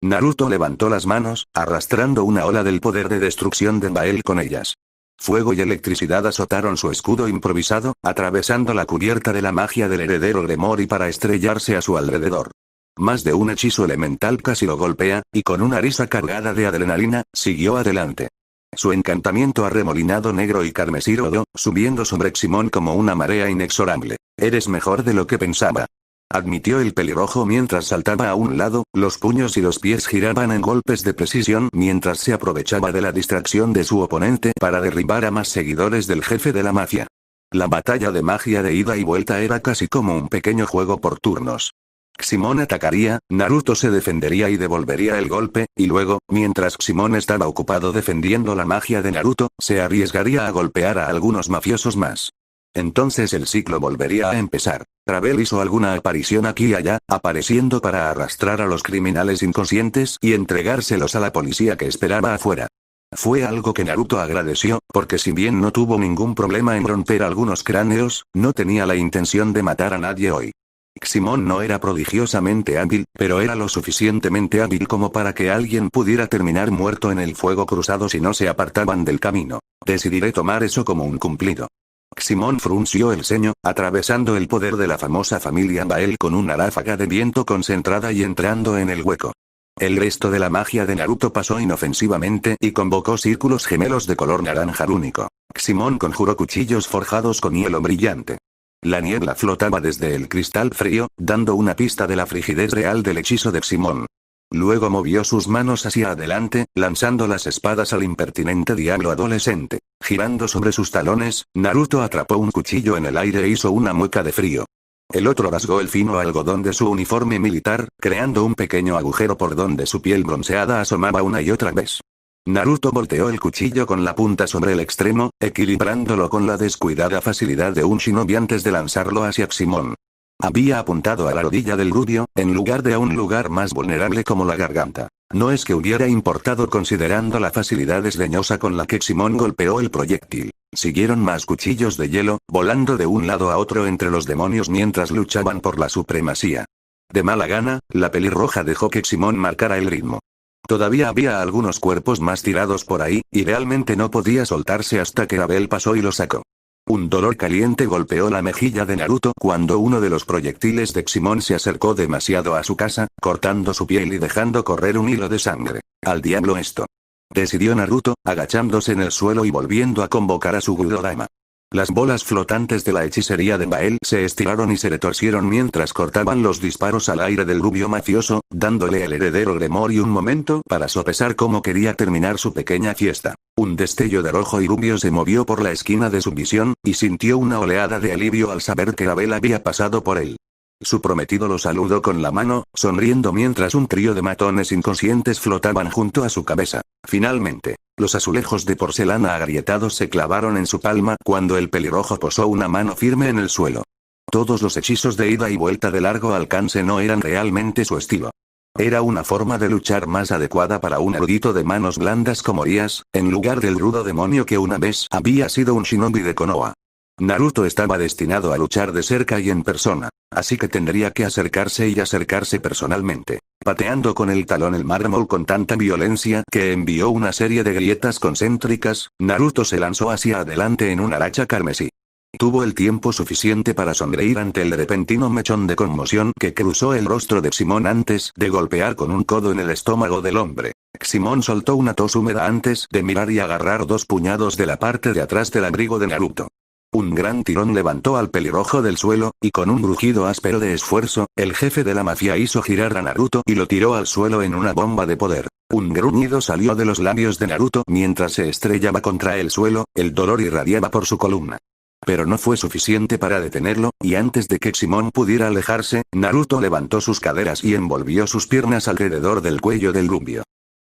Naruto levantó las manos, arrastrando una ola del poder de destrucción de Bael con ellas. Fuego y electricidad azotaron su escudo improvisado, atravesando la cubierta de la magia del heredero Gremori para estrellarse a su alrededor. Más de un hechizo elemental casi lo golpea, y con una risa cargada de adrenalina, siguió adelante. Su encantamiento arremolinado negro y carmesí rodó, subiendo sobre Ximón como una marea inexorable. Eres mejor de lo que pensaba. Admitió el pelirrojo mientras saltaba a un lado, los puños y los pies giraban en golpes de precisión mientras se aprovechaba de la distracción de su oponente para derribar a más seguidores del jefe de la mafia. La batalla de magia de ida y vuelta era casi como un pequeño juego por turnos. Ximón atacaría, Naruto se defendería y devolvería el golpe, y luego, mientras Ximón estaba ocupado defendiendo la magia de Naruto, se arriesgaría a golpear a algunos mafiosos más. Entonces el ciclo volvería a empezar. Ravel hizo alguna aparición aquí y allá, apareciendo para arrastrar a los criminales inconscientes y entregárselos a la policía que esperaba afuera. Fue algo que Naruto agradeció, porque si bien no tuvo ningún problema en romper algunos cráneos, no tenía la intención de matar a nadie hoy. Ximón no era prodigiosamente hábil, pero era lo suficientemente hábil como para que alguien pudiera terminar muerto en el fuego cruzado si no se apartaban del camino. Decidiré tomar eso como un cumplido. Ximón frunció el ceño, atravesando el poder de la famosa familia Bael con una ráfaga de viento concentrada y entrando en el hueco. El resto de la magia de Naruto pasó inofensivamente y convocó círculos gemelos de color naranja único. Ximón conjuró cuchillos forjados con hielo brillante. La niebla flotaba desde el cristal frío, dando una pista de la frigidez real del hechizo de Ximón. Luego movió sus manos hacia adelante, lanzando las espadas al impertinente diablo adolescente. Girando sobre sus talones, Naruto atrapó un cuchillo en el aire e hizo una mueca de frío. El otro rasgó el fino algodón de su uniforme militar, creando un pequeño agujero por donde su piel bronceada asomaba una y otra vez. Naruto volteó el cuchillo con la punta sobre el extremo, equilibrándolo con la descuidada facilidad de un shinobi antes de lanzarlo hacia Ximón. Había apuntado a la rodilla del rubio, en lugar de a un lugar más vulnerable como la garganta. No es que hubiera importado considerando la facilidad desdeñosa con la que Ximón golpeó el proyectil. Siguieron más cuchillos de hielo, volando de un lado a otro entre los demonios mientras luchaban por la supremacía. De mala gana, la pelirroja dejó que Ximón marcara el ritmo. Todavía había algunos cuerpos más tirados por ahí, y realmente no podía soltarse hasta que Abel pasó y lo sacó. Un dolor caliente golpeó la mejilla de Naruto cuando uno de los proyectiles de Ximón se acercó demasiado a su casa, cortando su piel y dejando correr un hilo de sangre. Al diablo esto, decidió Naruto, agachándose en el suelo y volviendo a convocar a su Gudodama. Las bolas flotantes de la hechicería de Bael se estiraron y se retorcieron mientras cortaban los disparos al aire del rubio mafioso, dándole al heredero Gremori un momento para sopesar cómo quería terminar su pequeña fiesta. Un destello de rojo y rubio se movió por la esquina de su visión, y sintió una oleada de alivio al saber que Abel había pasado por él. Su prometido lo saludó con la mano, sonriendo mientras un trío de matones inconscientes flotaban junto a su cabeza. Finalmente, los azulejos de porcelana agrietados se clavaron en su palma cuando el pelirrojo posó una mano firme en el suelo. Todos los hechizos de ida y vuelta de largo alcance no eran realmente su estilo. Era una forma de luchar más adecuada para un erudito de manos blandas como Rias, en lugar del rudo demonio que una vez había sido un shinobi de Konoha. Naruto estaba destinado a luchar de cerca y en persona, así que tendría que acercarse y acercarse personalmente, pateando con el talón el mármol con tanta violencia que envió una serie de grietas concéntricas. Naruto se lanzó hacia adelante en una racha carmesí. Tuvo el tiempo suficiente para sonreír ante el repentino mechón de conmoción que cruzó el rostro de Ximón antes de golpear con un codo en el estómago del hombre. Ximón soltó una tos húmeda antes de mirar y agarrar dos puñados de la parte de atrás del abrigo de Naruto. Un gran tirón levantó al pelirrojo del suelo, y con un rugido áspero de esfuerzo, el jefe de la mafia hizo girar a Naruto y lo tiró al suelo en una bomba de poder. Un gruñido salió de los labios de Naruto mientras se estrellaba contra el suelo, el dolor irradiaba por su columna. Pero no fue suficiente para detenerlo, y antes de que Ximón pudiera alejarse, Naruto levantó sus caderas y envolvió sus piernas alrededor del cuello del rubio.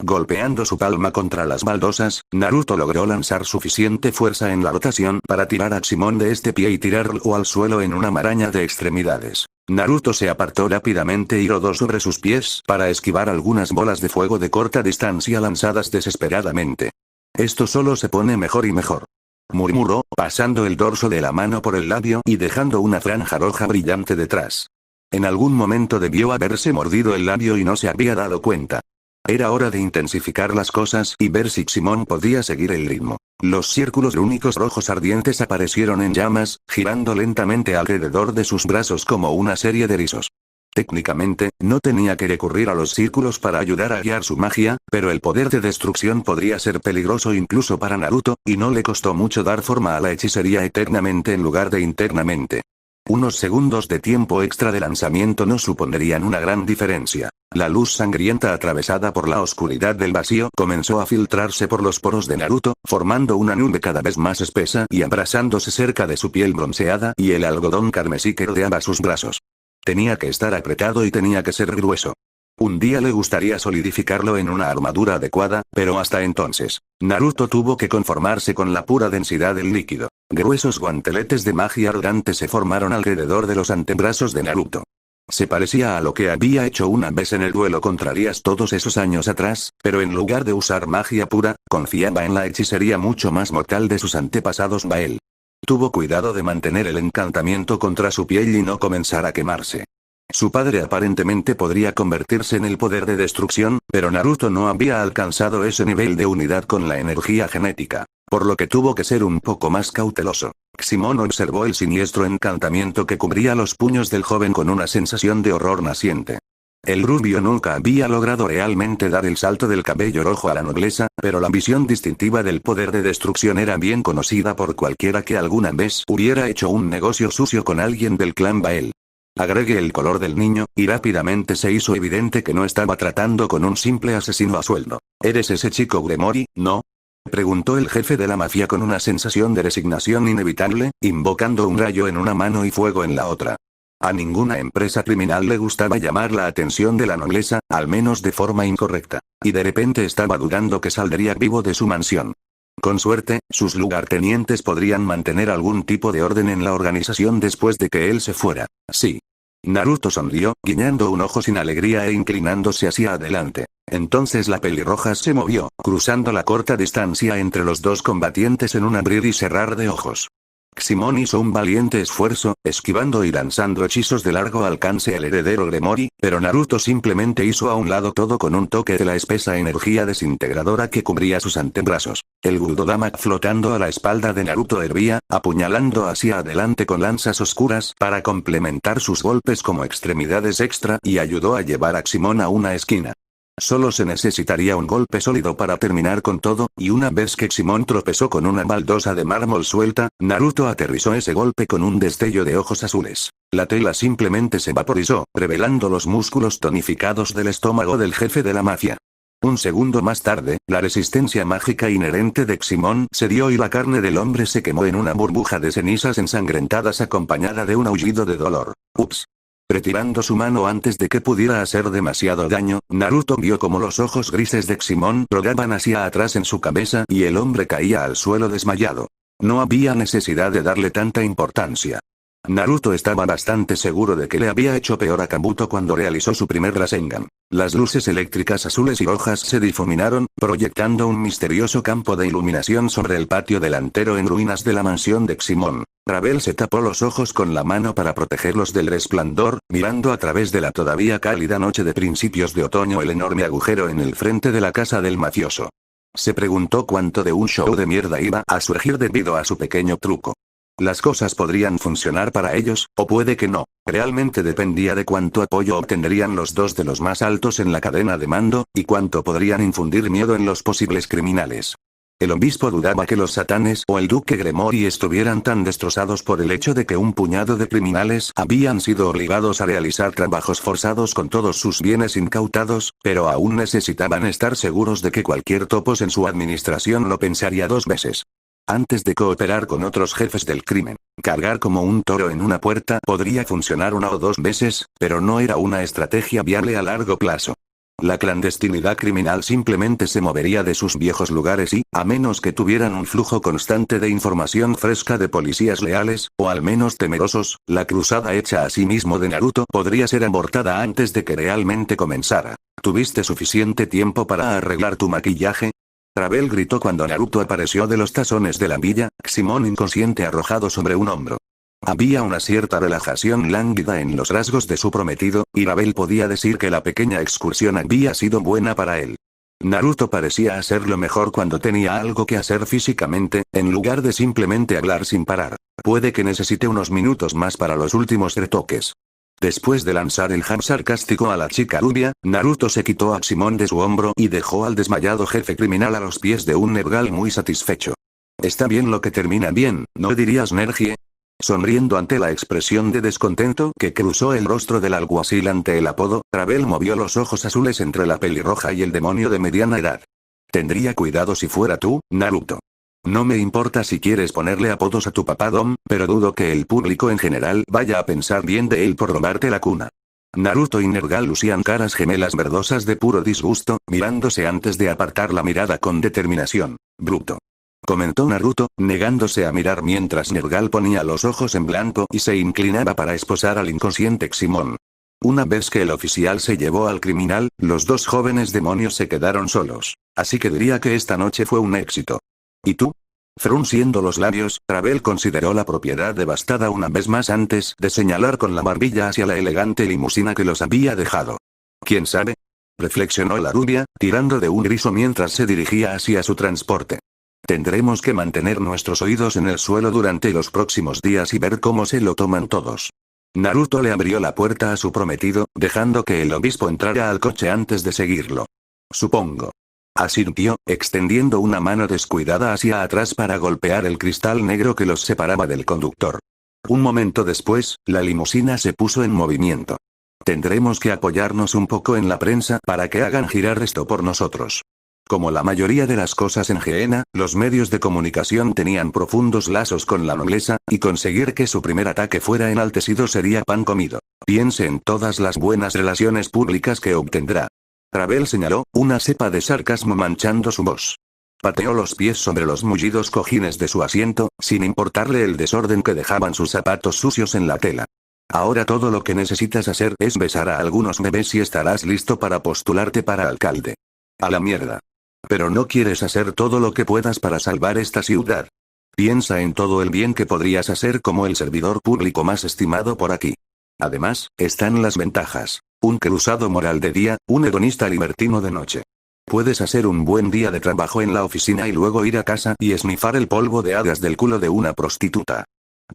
Golpeando su palma contra las baldosas, Naruto logró lanzar suficiente fuerza en la rotación para tirar a Ximón de este pie y tirarlo al suelo en una maraña de extremidades. Naruto se apartó rápidamente y rodó sobre sus pies para esquivar algunas bolas de fuego de corta distancia lanzadas desesperadamente. Esto solo se pone mejor y mejor, murmuró, pasando el dorso de la mano por el labio y dejando una franja roja brillante detrás. En algún momento debió haberse mordido el labio y no se había dado cuenta. Era hora de intensificar las cosas y ver si Ximón podía seguir el ritmo. Los círculos únicos rojos ardientes aparecieron en llamas, girando lentamente alrededor de sus brazos como una serie de rizos. Técnicamente, no tenía que recurrir a los círculos para ayudar a guiar su magia, pero el poder de destrucción podría ser peligroso incluso para Naruto, y no le costó mucho dar forma a la hechicería eternamente en lugar de internamente. Unos segundos de tiempo extra de lanzamiento no supondrían una gran diferencia. La luz sangrienta atravesada por la oscuridad del vacío comenzó a filtrarse por los poros de Naruto, formando una nube cada vez más espesa y abrazándose cerca de su piel bronceada y el algodón carmesí que rodeaba sus brazos. Tenía que estar apretado y tenía que ser grueso. Un día le gustaría solidificarlo en una armadura adecuada, pero hasta entonces, Naruto tuvo que conformarse con la pura densidad del líquido. Gruesos guanteletes de magia arrogante se formaron alrededor de los antebrazos de Naruto. Se parecía a lo que había hecho una vez en el duelo contra Rias todos esos años atrás, pero en lugar de usar magia pura, confiaba en la hechicería mucho más mortal de sus antepasados Bael. Tuvo cuidado de mantener el encantamiento contra su piel y no comenzar a quemarse. Su padre aparentemente podría convertirse en el poder de destrucción, pero Naruto no había alcanzado ese nivel de unidad con la energía genética, por lo que tuvo que ser un poco más cauteloso. Ximón observó el siniestro encantamiento que cubría los puños del joven con una sensación de horror naciente. El rubio nunca había logrado realmente dar el salto del cabello rojo a la nobleza, pero la visión distintiva del poder de destrucción era bien conocida por cualquiera que alguna vez hubiera hecho un negocio sucio con alguien del clan Bael. Agregué el color del niño, y rápidamente se hizo evidente que no estaba tratando con un simple asesino a sueldo. ¿Eres ese chico Gremory, no? Preguntó el jefe de la mafia con una sensación de resignación inevitable, invocando un rayo en una mano y fuego en la otra. A ninguna empresa criminal le gustaba llamar la atención de la nobleza, al menos de forma incorrecta. Y de repente estaba dudando que saldría vivo de su mansión. Con suerte, sus lugartenientes podrían mantener algún tipo de orden en la organización después de que él se fuera. Sí. Naruto sonrió, guiñando un ojo sin alegría e inclinándose hacia adelante. Entonces la pelirroja se movió, cruzando la corta distancia entre los dos combatientes en un abrir y cerrar de ojos. Ximón hizo un valiente esfuerzo, esquivando y lanzando hechizos de largo alcance al heredero Gremory, pero Naruto simplemente hizo a un lado todo con un toque de la espesa energía desintegradora que cubría sus antebrazos. El Guldodama flotando a la espalda de Naruto hervía, apuñalando hacia adelante con lanzas oscuras para complementar sus golpes como extremidades extra y ayudó a llevar a Ximón a una esquina. Solo se necesitaría un golpe sólido para terminar con todo, y una vez que Ximón tropezó con una baldosa de mármol suelta, Naruto aterrizó ese golpe con un destello de ojos azules. La tela simplemente se vaporizó, revelando los músculos tonificados del estómago del jefe de la mafia. Un segundo más tarde, la resistencia mágica inherente de Ximón se dio y la carne del hombre se quemó en una burbuja de cenizas ensangrentadas acompañada de un aullido de dolor. Ups. Retirando su mano antes de que pudiera hacer demasiado daño, Naruto vio como los ojos grises de Ximón rodaban hacia atrás en su cabeza y el hombre caía al suelo desmayado. No había necesidad de darle tanta importancia. Naruto estaba bastante seguro de que le había hecho peor a Kabuto cuando realizó su primer Rasengan. Las luces eléctricas azules y rojas se difuminaron, proyectando un misterioso campo de iluminación sobre el patio delantero en ruinas de la mansión de Ximón. Rabel se tapó los ojos con la mano para protegerlos del resplandor, mirando a través de la todavía cálida noche de principios de otoño el enorme agujero en el frente de la casa del mafioso. Se preguntó cuánto de un show de mierda iba a surgir debido a su pequeño truco. Las cosas podrían funcionar para ellos, o puede que no. Realmente dependía de cuánto apoyo obtendrían los dos de los más altos en la cadena de mando, y cuánto podrían infundir miedo en los posibles criminales. El obispo dudaba que los satanes o el duque Gremory estuvieran tan destrozados por el hecho de que un puñado de criminales habían sido obligados a realizar trabajos forzados con todos sus bienes incautados, pero aún necesitaban estar seguros de que cualquier topos en su administración lo pensaría dos veces. Antes de cooperar con otros jefes del crimen, cargar como un toro en una puerta podría funcionar una o dos veces, pero no era una estrategia viable a largo plazo. La clandestinidad criminal simplemente se movería de sus viejos lugares y, a menos que tuvieran un flujo constante de información fresca de policías leales, o al menos temerosos, la cruzada hecha a sí mismo de Naruto podría ser abortada antes de que realmente comenzara. ¿Tuviste suficiente tiempo para arreglar tu maquillaje? Rabel gritó cuando Naruto apareció de los tazones de la villa, Ximón inconsciente arrojado sobre un hombro. Había una cierta relajación lánguida en los rasgos de su prometido, y Rabel podía decir que la pequeña excursión había sido buena para él. Naruto parecía hacerlo mejor cuando tenía algo que hacer físicamente, en lugar de simplemente hablar sin parar. Puede que necesite unos minutos más para los últimos retoques. Después de lanzar el jab sarcástico a la chica rubia, Naruto se quitó a Simón de su hombro y dejó al desmayado jefe criminal a los pies de un Nergal muy satisfecho. Está bien lo que termina bien, ¿no dirías, Nergie? Sonriendo ante la expresión de descontento que cruzó el rostro del alguacil ante el apodo, Rabel movió los ojos azules entre la pelirroja y el demonio de mediana edad. Tendría cuidado si fuera tú, Naruto. No me importa si quieres ponerle apodos a tu papá Dom, pero dudo que el público en general vaya a pensar bien de él por robarte la cuna. Naruto y Nergal lucían caras gemelas verdosas de puro disgusto, mirándose antes de apartar la mirada con determinación. Bruto. Comentó Naruto, negándose a mirar mientras Nergal ponía los ojos en blanco y se inclinaba para esposar al inconsciente Simón. Una vez que el oficial se llevó al criminal, los dos jóvenes demonios se quedaron solos. Así que diría que esta noche fue un éxito. ¿Y tú? Frunciendo los labios, Rabel consideró la propiedad devastada una vez más antes de señalar con la barbilla hacia la elegante limusina que los había dejado. ¿Quién sabe? Reflexionó la rubia, tirando de un riso mientras se dirigía hacia su transporte. Tendremos que mantener nuestros oídos en el suelo durante los próximos días y ver cómo se lo toman todos. Naruto le abrió la puerta a su prometido, dejando que el obispo entrara al coche antes de seguirlo. Supongo. Asintió, extendiendo una mano descuidada hacia atrás para golpear el cristal negro que los separaba del conductor. Un momento después, la limusina se puso en movimiento. Tendremos que apoyarnos un poco en la prensa para que hagan girar esto por nosotros. Como la mayoría de las cosas en Gehenna, los medios de comunicación tenían profundos lazos con la nobleza, y conseguir que su primer ataque fuera enaltecido sería pan comido. Piense en todas las buenas relaciones públicas que obtendrá. Rabel señaló, una cepa de sarcasmo manchando su voz. Pateó los pies sobre los mullidos cojines de su asiento, sin importarle el desorden que dejaban sus zapatos sucios en la tela. Ahora todo lo que necesitas hacer es besar a algunos bebés y estarás listo para postularte para alcalde. A la mierda. Pero no quieres hacer todo lo que puedas para salvar esta ciudad. Piensa en todo el bien que podrías hacer como el servidor público más estimado por aquí. Además, están las ventajas. Un cruzado moral de día, un hedonista libertino de noche. Puedes hacer un buen día de trabajo en la oficina y luego ir a casa y esnifar el polvo de hadas del culo de una prostituta.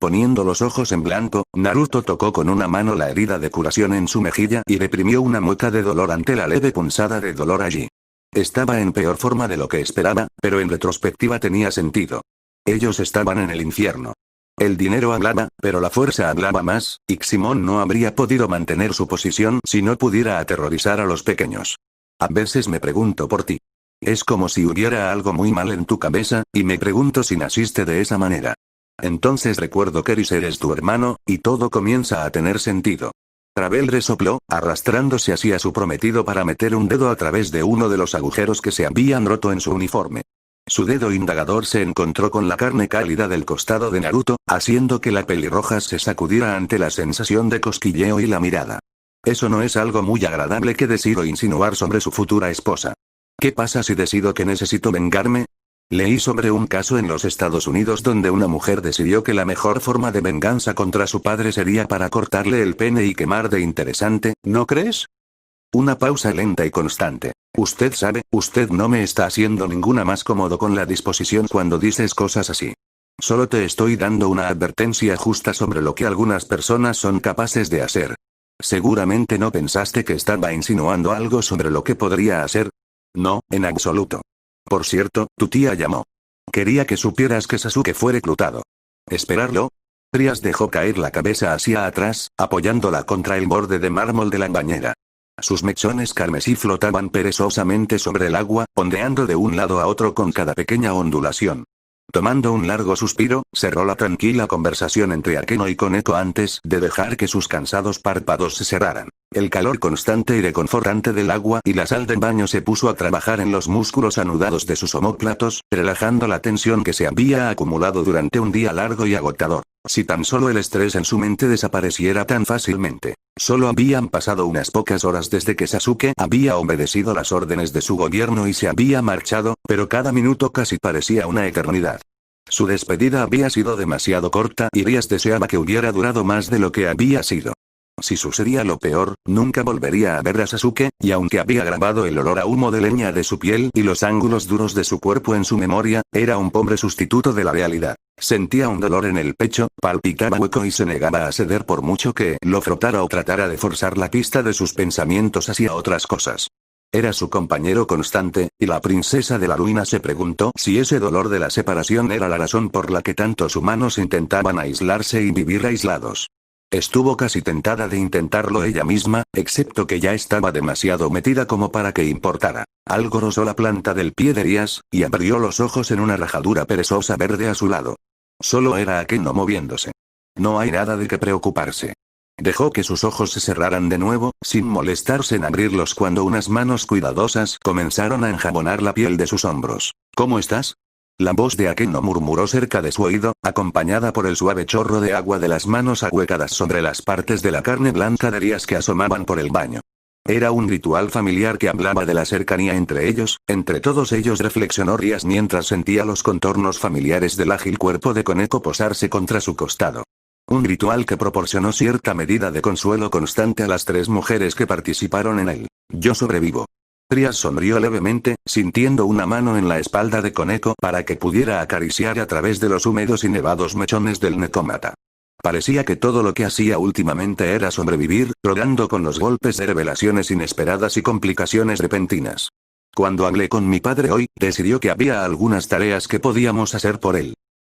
Poniendo los ojos en blanco, Naruto tocó con una mano la herida de curación en su mejilla y reprimió una mueca de dolor ante la leve punzada de dolor allí. Estaba en peor forma de lo que esperaba, pero en retrospectiva tenía sentido. Ellos estaban en el infierno. El dinero hablaba, pero la fuerza hablaba más, y Simón no habría podido mantener su posición si no pudiera aterrorizar a los pequeños. A veces me pregunto por ti. Es como si hubiera algo muy mal en tu cabeza, y me pregunto si naciste de esa manera. Entonces recuerdo que Eris eres tu hermano, y todo comienza a tener sentido. Rabel resopló, arrastrándose hacia su prometido para meter un dedo a través de uno de los agujeros que se habían roto en su uniforme. Su dedo indagador se encontró con la carne cálida del costado de Naruto, haciendo que la pelirroja se sacudiera ante la sensación de cosquilleo y la mirada. Eso no es algo muy agradable que decir o insinuar sobre su futura esposa. ¿Qué pasa si decido que necesito vengarme? Leí sobre un caso en los Estados Unidos donde una mujer decidió que la mejor forma de venganza contra su padre sería para cortarle el pene y quemar de interesante, ¿no crees? Una pausa lenta y constante. Usted sabe, usted no me está haciendo ninguna más cómodo con la disposición cuando dices cosas así. Solo te estoy dando una advertencia justa sobre lo que algunas personas son capaces de hacer. Seguramente no pensaste que estaba insinuando algo sobre lo que podría hacer. No, en absoluto. Por cierto, tu tía llamó. Quería que supieras que Sasuke fue reclutado. ¿Esperarlo? Trias dejó caer la cabeza hacia atrás, apoyándola contra el borde de mármol de la bañera. Sus mechones carmesí flotaban perezosamente sobre el agua, ondeando de un lado a otro con cada pequeña ondulación. Tomando un largo suspiro, cerró la tranquila conversación entre Akeno y Koneto antes de dejar que sus cansados párpados se cerraran. El calor constante y reconfortante del agua y la sal del baño se puso a trabajar en los músculos anudados de sus omóplatos, relajando la tensión que se había acumulado durante un día largo y agotador. Si tan solo el estrés en su mente desapareciera tan fácilmente. Solo habían pasado unas pocas horas desde que Sasuke había obedecido las órdenes de su gobierno y se había marchado, pero cada minuto casi parecía una eternidad. Su despedida había sido demasiado corta y Rías deseaba que hubiera durado más de lo que había sido. Si sucedía lo peor, nunca volvería a ver a Sasuke, y aunque había grabado el olor a humo de leña de su piel y los ángulos duros de su cuerpo en su memoria, era un pobre sustituto de la realidad. Sentía un dolor en el pecho, palpitaba hueco y se negaba a ceder por mucho que lo frotara o tratara de forzar la pista de sus pensamientos hacia otras cosas. Era su compañero constante, y la princesa de la ruina se preguntó si ese dolor de la separación era la razón por la que tantos humanos intentaban aislarse y vivir aislados. Estuvo casi tentada de intentarlo ella misma, excepto que ya estaba demasiado metida como para que importara. Algo rozó la planta del pie de Rías, y abrió los ojos en una rajadura perezosa verde a su lado. Solo era Akeno moviéndose. No hay nada de qué preocuparse. Dejó que sus ojos se cerraran de nuevo, sin molestarse en abrirlos cuando unas manos cuidadosas comenzaron a enjabonar la piel de sus hombros. ¿Cómo estás? La voz de Akeno murmuró cerca de su oído, acompañada por el suave chorro de agua de las manos ahuecadas sobre las partes de la carne blanca de Rías que asomaban por el baño. Era un ritual familiar que hablaba de la cercanía entre ellos, entre todos ellos, reflexionó Rías mientras sentía los contornos familiares del ágil cuerpo de Koneko posarse contra su costado. Un ritual que proporcionó cierta medida de consuelo constante a las 3 mujeres que participaron en él. Yo sobrevivo. Rías sonrió levemente, sintiendo una mano en la espalda de Koneko para que pudiera acariciar a través de los húmedos y nevados mechones del Nekomata. Parecía que todo lo que hacía últimamente era sobrevivir, rodando con los golpes de revelaciones inesperadas y complicaciones repentinas. Cuando hablé con mi padre hoy, decidió que había algunas tareas que podíamos hacer por él.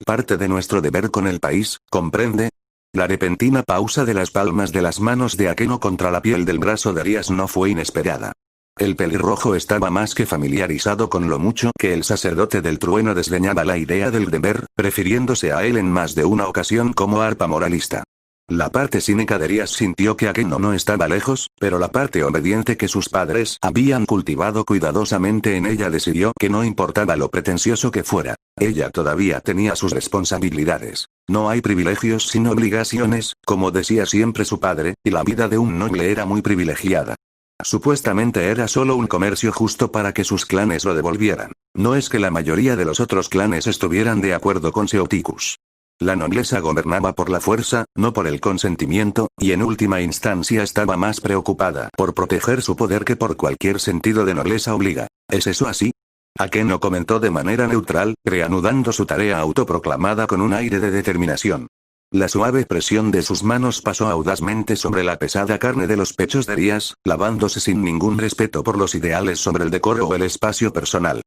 Parte de nuestro deber con el país, ¿comprende? La repentina pausa de las palmas de las manos de Akeno contra la piel del brazo de Rías no fue inesperada. El pelirrojo estaba más que familiarizado con lo mucho que el sacerdote del trueno desdeñaba la idea del deber, prefiriéndose a él en más de una ocasión como arpa moralista. La parte cínica de Rías sintió que Akeno no estaba lejos, pero la parte obediente que sus padres habían cultivado cuidadosamente en ella decidió que no importaba lo pretencioso que fuera. Ella todavía tenía sus responsabilidades. No hay privilegios sin obligaciones, como decía siempre su padre, y la vida de un noble era muy privilegiada. Supuestamente era solo un comercio justo para que sus clanes lo devolvieran. No es que la mayoría de los otros clanes estuvieran de acuerdo con Seoticus. La nobleza gobernaba por la fuerza, no por el consentimiento, y en última instancia estaba más preocupada por proteger su poder que por cualquier sentido de nobleza obliga. ¿Es eso así? Akeno comentó de manera neutral, reanudando su tarea autoproclamada con un aire de determinación. La suave presión de sus manos pasó audazmente sobre la pesada carne de los pechos de Rías, lavándose sin ningún respeto por los ideales sobre el decoro o el espacio personal.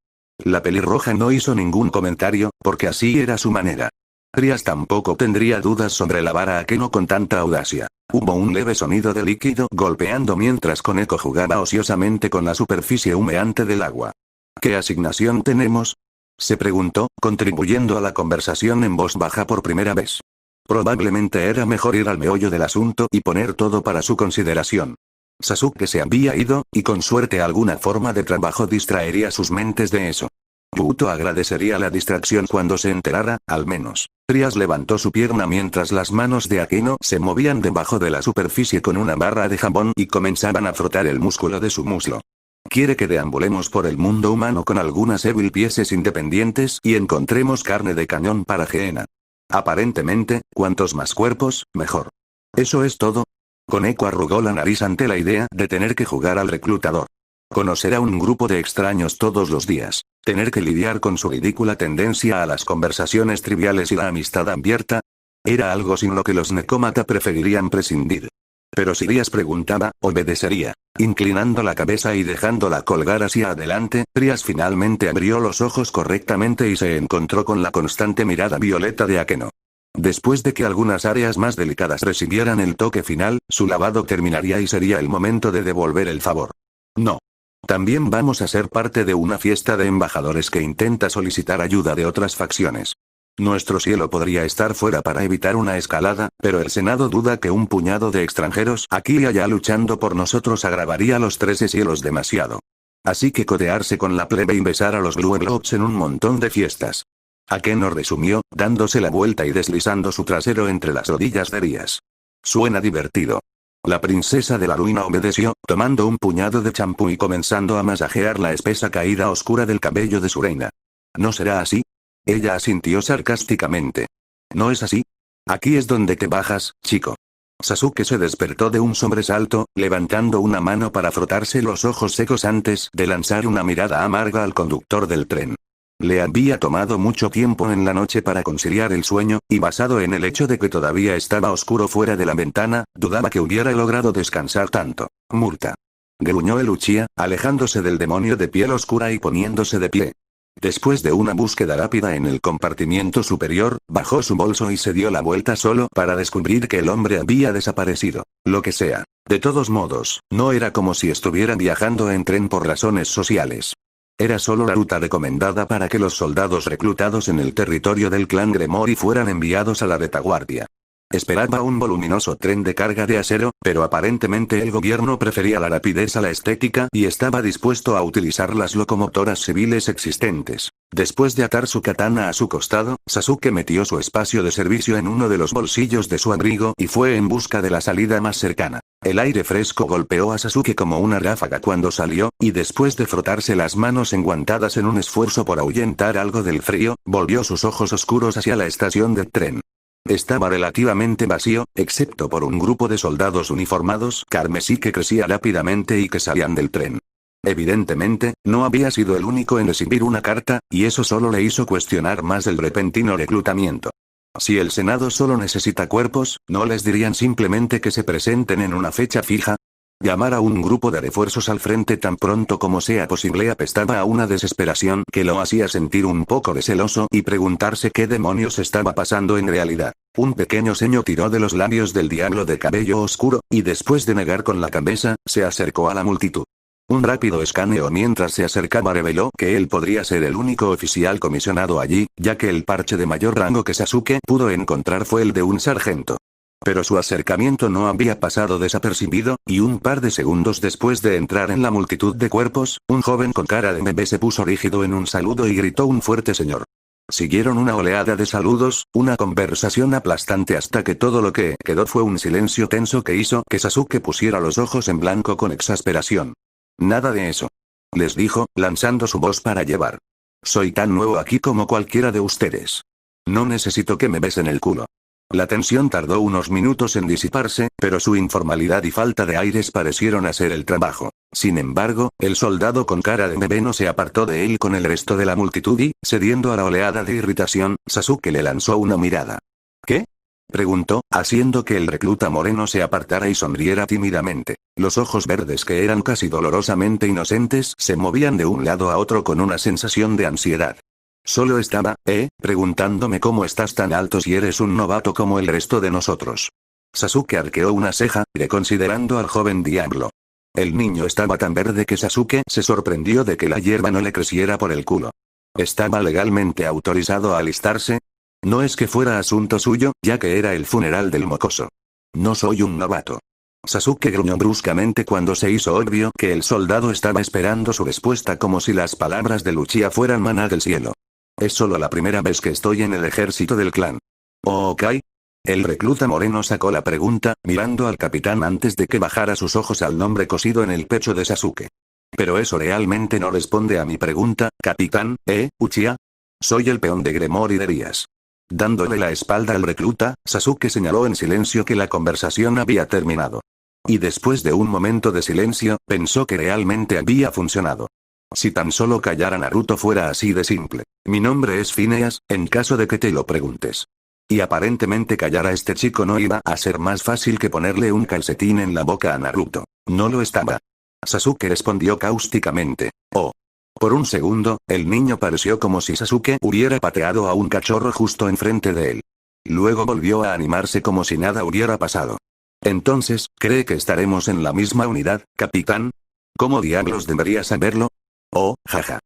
La pelirroja no hizo ningún comentario, porque así era su manera. Rías tampoco tendría dudas sobre lavar a Akeno con tanta audacia. Hubo un leve sonido de líquido golpeando mientras Koneko jugaba ociosamente con la superficie humeante del agua. ¿Qué asignación tenemos? Se preguntó, contribuyendo a la conversación en voz baja por primera vez. Probablemente era mejor ir al meollo del asunto y poner todo para su consideración. Sasuke se había ido, y con suerte alguna forma de trabajo distraería sus mentes de eso. Yuto agradecería la distracción cuando se enterara, al menos. Rías levantó su pierna mientras las manos de Akeno se movían debajo de la superficie con una barra de jabón y comenzaban a frotar el músculo de su muslo. Quiere que deambulemos por el mundo humano con algunas Evil Pieces independientes y encontremos carne de cañón para Geena. Aparentemente, cuantos más cuerpos, mejor. ¿Eso es todo? Koneko arrugó la nariz ante la idea de tener que jugar al reclutador. Conocer a un grupo de extraños todos los días. Tener que lidiar con su ridícula tendencia a las conversaciones triviales y la amistad abierta. Era algo sin lo que los Nekomata preferirían prescindir. Pero si Rías preguntaba, obedecería. Inclinando la cabeza y dejándola colgar hacia adelante, Rías finalmente abrió los ojos correctamente y se encontró con la constante mirada violeta de Akeno. Después de que algunas áreas más delicadas recibieran el toque final, su lavado terminaría y sería el momento de devolver el favor. No. También vamos a ser parte de una fiesta de embajadores que intenta solicitar ayuda de otras facciones. Nuestro cielo podría estar fuera para evitar una escalada, pero el Senado duda que un puñado de extranjeros aquí y allá luchando por nosotros agravaría los 13 cielos demasiado. Así que codearse con la plebe y besar a los Blue Globes en un montón de fiestas. Akeno resumió, dándose la vuelta y deslizando su trasero entre las rodillas de Rías. Suena divertido. La princesa de la ruina obedeció, tomando un puñado de champú y comenzando a masajear la espesa caída oscura del cabello de su reina. ¿No será así? Ella asintió sarcásticamente. ¿No es así? Aquí es donde te bajas, chico. Sasuke se despertó de un sobresalto, levantando una mano para frotarse los ojos secos antes de lanzar una mirada amarga al conductor del tren. Le había tomado mucho tiempo en la noche para conciliar el sueño, y basado en el hecho de que todavía estaba oscuro fuera de la ventana, dudaba que hubiera logrado descansar tanto. Murta. Gruñó el Uchiha, alejándose del demonio de piel oscura y poniéndose de pie. Después de una búsqueda rápida en el compartimiento superior, bajó su bolso y se dio la vuelta solo para descubrir que el hombre había desaparecido. Lo que sea. De todos modos, no era como si estuviera viajando en tren por razones sociales. Era solo la ruta recomendada para que los soldados reclutados en el territorio del clan Gremory fueran enviados a la retaguardia. Esperaba un voluminoso tren de carga de acero, pero aparentemente el gobierno prefería la rapidez a la estética y estaba dispuesto a utilizar las locomotoras civiles existentes. Después de atar su katana a su costado, Sasuke metió su espacio de servicio en uno de los bolsillos de su abrigo y fue en busca de la salida más cercana. El aire fresco golpeó a Sasuke como una ráfaga cuando salió, y después de frotarse las manos enguantadas en un esfuerzo por ahuyentar algo del frío, volvió sus ojos oscuros hacia la estación del tren. Estaba relativamente vacío, excepto por un grupo de soldados uniformados carmesí que crecía rápidamente y que salían del tren. Evidentemente, no había sido el único en recibir una carta, y eso solo le hizo cuestionar más el repentino reclutamiento. Si el Senado solo necesita cuerpos, ¿no les dirían simplemente que se presenten en una fecha fija? Llamar a un grupo de refuerzos al frente tan pronto como sea posible apestaba a una desesperación que lo hacía sentir un poco receloso y preguntarse qué demonios estaba pasando en realidad. Un pequeño ceño tiró de los labios del diablo de cabello oscuro, y después de negar con la cabeza, se acercó a la multitud. Un rápido escaneo mientras se acercaba reveló que él podría ser el único oficial comisionado allí, ya que el parche de mayor rango que Sasuke pudo encontrar fue el de un sargento. Pero su acercamiento no había pasado desapercibido, y un par de segundos después de entrar en la multitud de cuerpos, un joven con cara de bebé se puso rígido en un saludo y gritó un fuerte señor. Siguieron una oleada de saludos, una conversación aplastante hasta que todo lo que quedó fue un silencio tenso que hizo que Sasuke pusiera los ojos en blanco con exasperación. Nada de eso. Les dijo, lanzando su voz para llevar. Soy tan nuevo aquí como cualquiera de ustedes. No necesito que me besen el culo. La tensión tardó unos minutos en disiparse, pero su informalidad y falta de aires parecieron hacer el trabajo. Sin embargo, el soldado con cara de bebé no se apartó de él con el resto de la multitud y, cediendo a la oleada de irritación, Sasuke le lanzó una mirada. ¿Qué? Preguntó, haciendo que el recluta moreno se apartara y sonriera tímidamente. Los ojos verdes que eran casi dolorosamente inocentes se movían de un lado a otro con una sensación de ansiedad. Solo estaba, preguntándome cómo estás tan alto si eres un novato como el resto de nosotros. Sasuke arqueó una ceja, reconsiderando al joven diablo. El niño estaba tan verde que Sasuke se sorprendió de que la hierba no le creciera por el culo. ¿Estaba legalmente autorizado a alistarse? No es que fuera asunto suyo, ya que era el funeral del mocoso. No soy un novato. Sasuke gruñó bruscamente cuando se hizo obvio que el soldado estaba esperando su respuesta como si las palabras de Uchiha fueran maná del cielo. Es solo la primera vez que estoy en el ejército del clan. ¿Ok? El recluta moreno sacó la pregunta, mirando al capitán antes de que bajara sus ojos al nombre cosido en el pecho de Sasuke. Pero eso realmente no responde a mi pregunta, capitán, Uchiha. Soy el peón de Gremory de Rías. Dándole la espalda al recluta, Sasuke señaló en silencio que la conversación había terminado. Y después de un momento de silencio, pensó que realmente había funcionado. Si tan solo callar a Naruto fuera así de simple. Mi nombre es Phineas, en caso de que te lo preguntes. Y aparentemente callar a este chico no iba a ser más fácil que ponerle un calcetín en la boca a Naruto. No lo estaba. Sasuke respondió cáusticamente. Oh. Por un segundo, el niño pareció como si Sasuke hubiera pateado a un cachorro justo enfrente de él. Luego volvió a animarse como si nada hubiera pasado. Entonces, ¿cree que estaremos en la misma unidad, capitán? ¿Cómo diablos debería saberlo? Oh, jaja.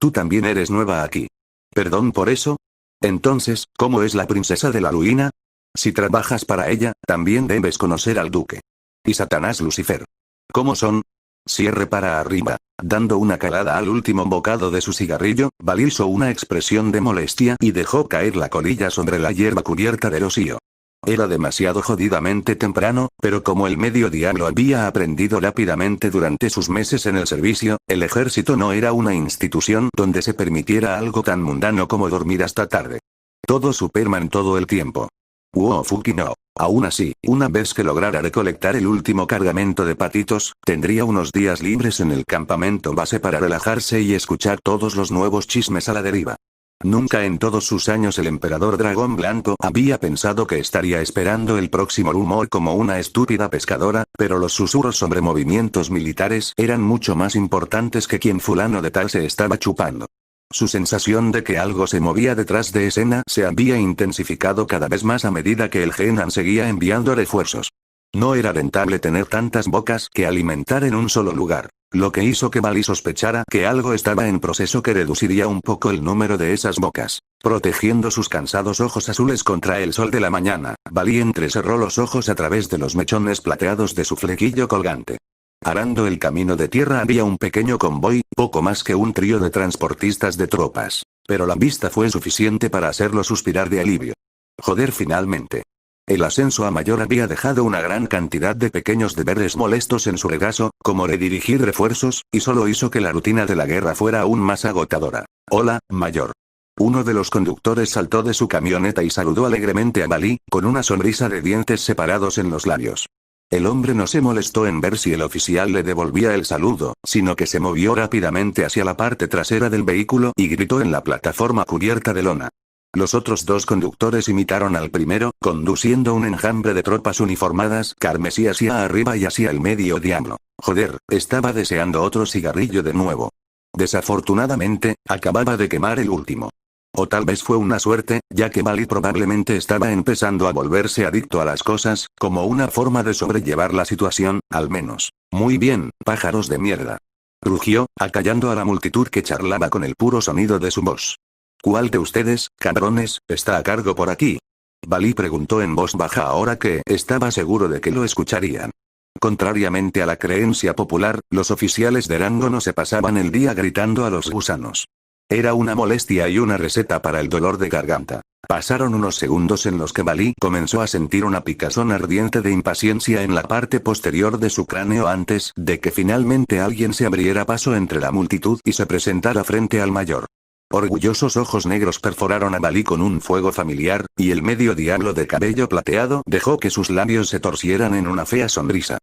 Tú también eres nueva aquí. ¿Perdón por eso? Entonces, ¿cómo es la princesa de la Luina? Si trabajas para ella, también debes conocer al duque. Y Satanás Lucifer. ¿Cómo son? Cierre para arriba. Dando una calada al último bocado de su cigarrillo, Val hizo una expresión de molestia y dejó caer la colilla sobre la hierba cubierta de rocío. Era demasiado jodidamente temprano, pero como el mediodía lo había aprendido rápidamente durante sus meses en el servicio, el ejército no era una institución donde se permitiera algo tan mundano como dormir hasta tarde. Todo Superman todo el tiempo. Wow, fucking no. Aún así, una vez que lograra recolectar el último cargamento de patitos, tendría unos días libres en el campamento base para relajarse y escuchar todos los nuevos chismes a la deriva. Nunca en todos sus años el emperador dragón blanco había pensado que estaría esperando el próximo rumor como una estúpida pescadora, pero los susurros sobre movimientos militares eran mucho más importantes que quien fulano de tal se estaba chupando. Su sensación de que algo se movía detrás de escena se había intensificado cada vez más a medida que el Genan seguía enviando refuerzos. No era rentable tener tantas bocas que alimentar en un solo lugar, lo que hizo que Bali sospechara que algo estaba en proceso que reduciría un poco el número de esas bocas. Protegiendo sus cansados ojos azules contra el sol de la mañana, Bali entrecerró los ojos a través de los mechones plateados de su flequillo colgante. Arando el camino de tierra había un pequeño convoy, poco más que un trío de transportistas de tropas. Pero la vista fue suficiente para hacerlo suspirar de alivio. Joder, finalmente. El ascenso a mayor había dejado una gran cantidad de pequeños deberes molestos en su regazo, como redirigir refuerzos, y solo hizo que la rutina de la guerra fuera aún más agotadora. Hola, mayor. Uno de los conductores saltó de su camioneta y saludó alegremente a Bali, con una sonrisa de dientes separados en los labios. El hombre no se molestó en ver si el oficial le devolvía el saludo, sino que se movió rápidamente hacia la parte trasera del vehículo y gritó en la plataforma cubierta de lona. Los otros dos conductores imitaron al primero, conduciendo un enjambre de tropas uniformadas carmesí hacia arriba y hacia el medio diablo. Joder, estaba deseando otro cigarrillo de nuevo. Desafortunadamente, acababa de quemar el último. O tal vez fue una suerte, ya que Bali probablemente estaba empezando a volverse adicto a las cosas, como una forma de sobrellevar la situación, al menos. Muy bien, pájaros de mierda. Rugió, acallando a la multitud que charlaba con el puro sonido de su voz. ¿Cuál de ustedes, cabrones, está a cargo por aquí? Bali preguntó en voz baja ahora que estaba seguro de que lo escucharían. Contrariamente a la creencia popular, los oficiales de rango no se pasaban el día gritando a los gusanos. Era una molestia y una receta para el dolor de garganta. Pasaron unos segundos en los que Bali comenzó a sentir una picazón ardiente de impaciencia en la parte posterior de su cráneo antes de que finalmente alguien se abriera paso entre la multitud y se presentara frente al mayor. Orgullosos ojos negros perforaron a Bali con un fuego familiar, y el medio diablo de cabello plateado dejó que sus labios se torcieran en una fea sonrisa.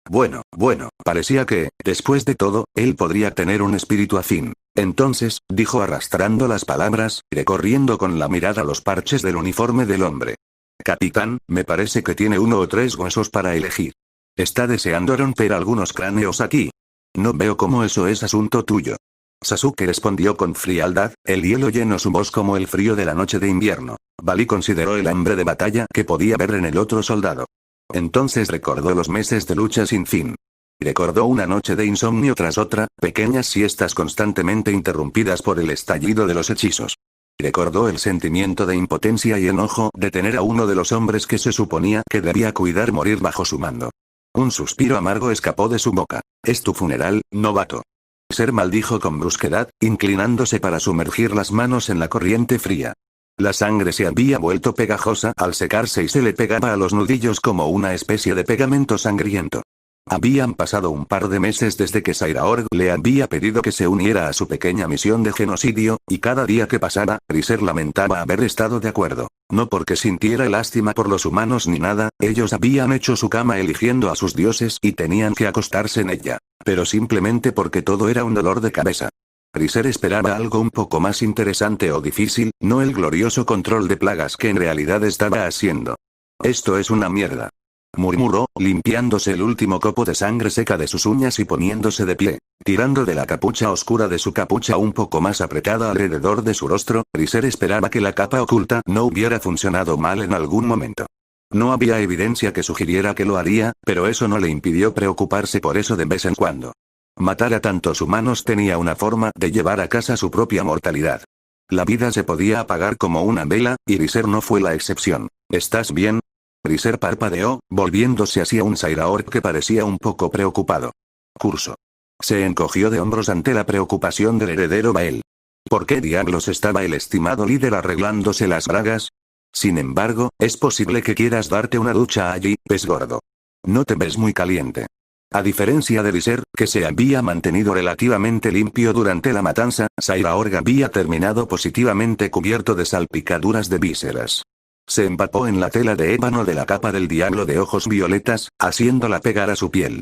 Bueno, parecía que, después de todo, él podría tener un espíritu afín. Entonces, dijo arrastrando las palabras, recorriendo con la mirada los parches del uniforme del hombre. Capitán, me parece que tiene 1 o 3 huesos para elegir. ¿Está deseando romper algunos cráneos aquí? No veo cómo eso es asunto tuyo. Sasuke respondió con frialdad, el hielo llenó su voz como el frío de la noche de invierno. Bali consideró el hambre de batalla que podía ver en el otro soldado. Entonces recordó los meses de lucha sin fin. Recordó una noche de insomnio tras otra, pequeñas siestas constantemente interrumpidas por el estallido de los hechizos. Recordó el sentimiento de impotencia y enojo de tener a uno de los hombres que se suponía que debía cuidar morir bajo su mando. Un suspiro amargo escapó de su boca. Es tu funeral, novato. Ser maldijo con brusquedad, inclinándose para sumergir las manos en la corriente fría. La sangre se había vuelto pegajosa al secarse y se le pegaba a los nudillos como una especie de pegamento sangriento. Habían pasado un par de meses desde que Sairaorg le había pedido que se uniera a su pequeña misión de genocidio, y cada día que pasara, Riser lamentaba haber estado de acuerdo. No porque sintiera lástima por los humanos ni nada, ellos habían hecho su cama eligiendo a sus dioses y tenían que acostarse en ella. Pero simplemente porque todo era un dolor de cabeza. Riser esperaba algo un poco más interesante o difícil, no el glorioso control de plagas que en realidad estaba haciendo. Esto es una mierda. Murmuró, limpiándose el último copo de sangre seca de sus uñas y poniéndose de pie. Tirando de la capucha oscura de su capucha un poco más apretada alrededor de su rostro, Riser esperaba que la capa oculta no hubiera funcionado mal en algún momento. No había evidencia que sugiriera que lo haría, pero eso no le impidió preocuparse por eso de vez en cuando. Matar a tantos humanos tenía una forma de llevar a casa su propia mortalidad. La vida se podía apagar como una vela, y Riser no fue la excepción. ¿Estás bien? Riser parpadeó, volviéndose hacia un Sairaorg que parecía un poco preocupado. Curso. Se encogió de hombros ante la preocupación del heredero Bael. ¿Por qué diablos estaba el estimado líder arreglándose las bragas? Sin embargo, es posible que quieras darte una ducha allí, pez gordo. No te ves muy caliente. A diferencia de Liser, que se había mantenido relativamente limpio durante la matanza, Sairaorg había terminado positivamente cubierto de salpicaduras de vísceras. Se empapó en la tela de ébano de la capa del diablo de ojos violetas, haciéndola pegar a su piel.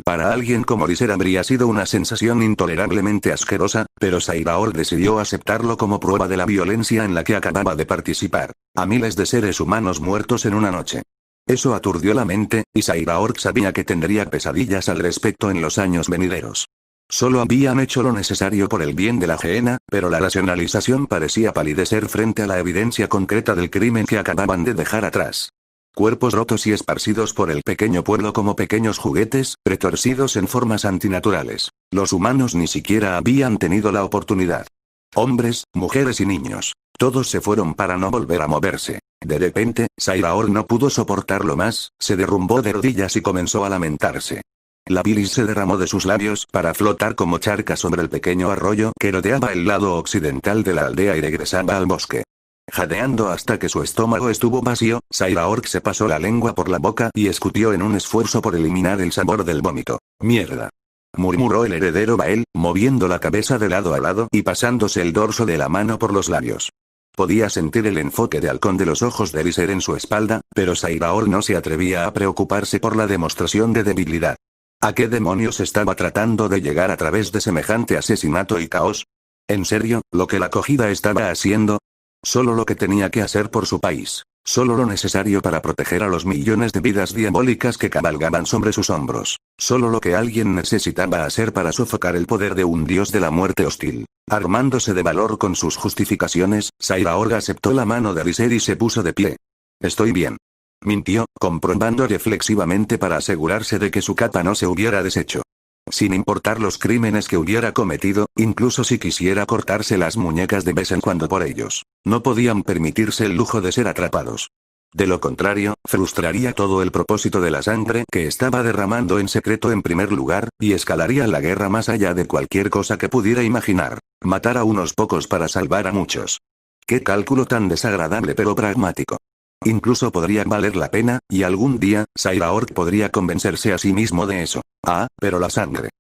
Para alguien como Liser habría sido una sensación intolerablemente asquerosa, pero Sairaorg decidió aceptarlo como prueba de la violencia en la que acababa de participar. A miles de seres humanos muertos en una noche. Eso aturdió la mente, y Sairaorg sabía que tendría pesadillas al respecto en los años venideros. Solo habían hecho lo necesario por el bien de la Gehenna, pero la racionalización parecía palidecer frente a la evidencia concreta del crimen que acababan de dejar atrás. Cuerpos rotos y esparcidos por el pequeño pueblo como pequeños juguetes, retorcidos en formas antinaturales. Los humanos ni siquiera habían tenido la oportunidad. Hombres, mujeres y niños. Todos se fueron para no volver a moverse. De repente, Sairaorg no pudo soportarlo más, se derrumbó de rodillas y comenzó a lamentarse. La bilis se derramó de sus labios para flotar como charca sobre el pequeño arroyo que rodeaba el lado occidental de la aldea y regresaba al bosque. Jadeando hasta que su estómago estuvo vacío, Sairaorg se pasó la lengua por la boca y escutió en un esfuerzo por eliminar el sabor del vómito. «Mierda», murmuró el heredero Bael, moviendo la cabeza de lado a lado y pasándose el dorso de la mano por los labios. Podía sentir el enfoque de halcón de los ojos de Liser en su espalda, pero Sairaorg no se atrevía a preocuparse por la demostración de debilidad. ¿A qué demonios estaba tratando de llegar a través de semejante asesinato y caos? ¿En serio, lo que la acogida estaba haciendo? Solo lo que tenía que hacer por su país. Solo lo necesario para proteger a los millones de vidas diabólicas que cabalgaban sobre sus hombros. Solo lo que alguien necesitaba hacer para sofocar el poder de un dios de la muerte hostil. Armándose de valor con sus justificaciones, Sairaorg aceptó la mano de Liser y se puso de pie. «Estoy bien», mintió, comprobando reflexivamente para asegurarse de que su capa no se hubiera deshecho. Sin importar los crímenes que hubiera cometido, incluso si quisiera cortarse las muñecas de vez en cuando por ellos, no podían permitirse el lujo de ser atrapados. De lo contrario, frustraría todo el propósito de la sangre que estaba derramando en secreto en primer lugar, y escalaría la guerra más allá de cualquier cosa que pudiera imaginar. Matar a unos pocos para salvar a muchos. Qué cálculo tan desagradable pero pragmático. Incluso podría valer la pena, y algún día, Sairaorg podría convencerse a sí mismo de eso. Ah, pero la sangre.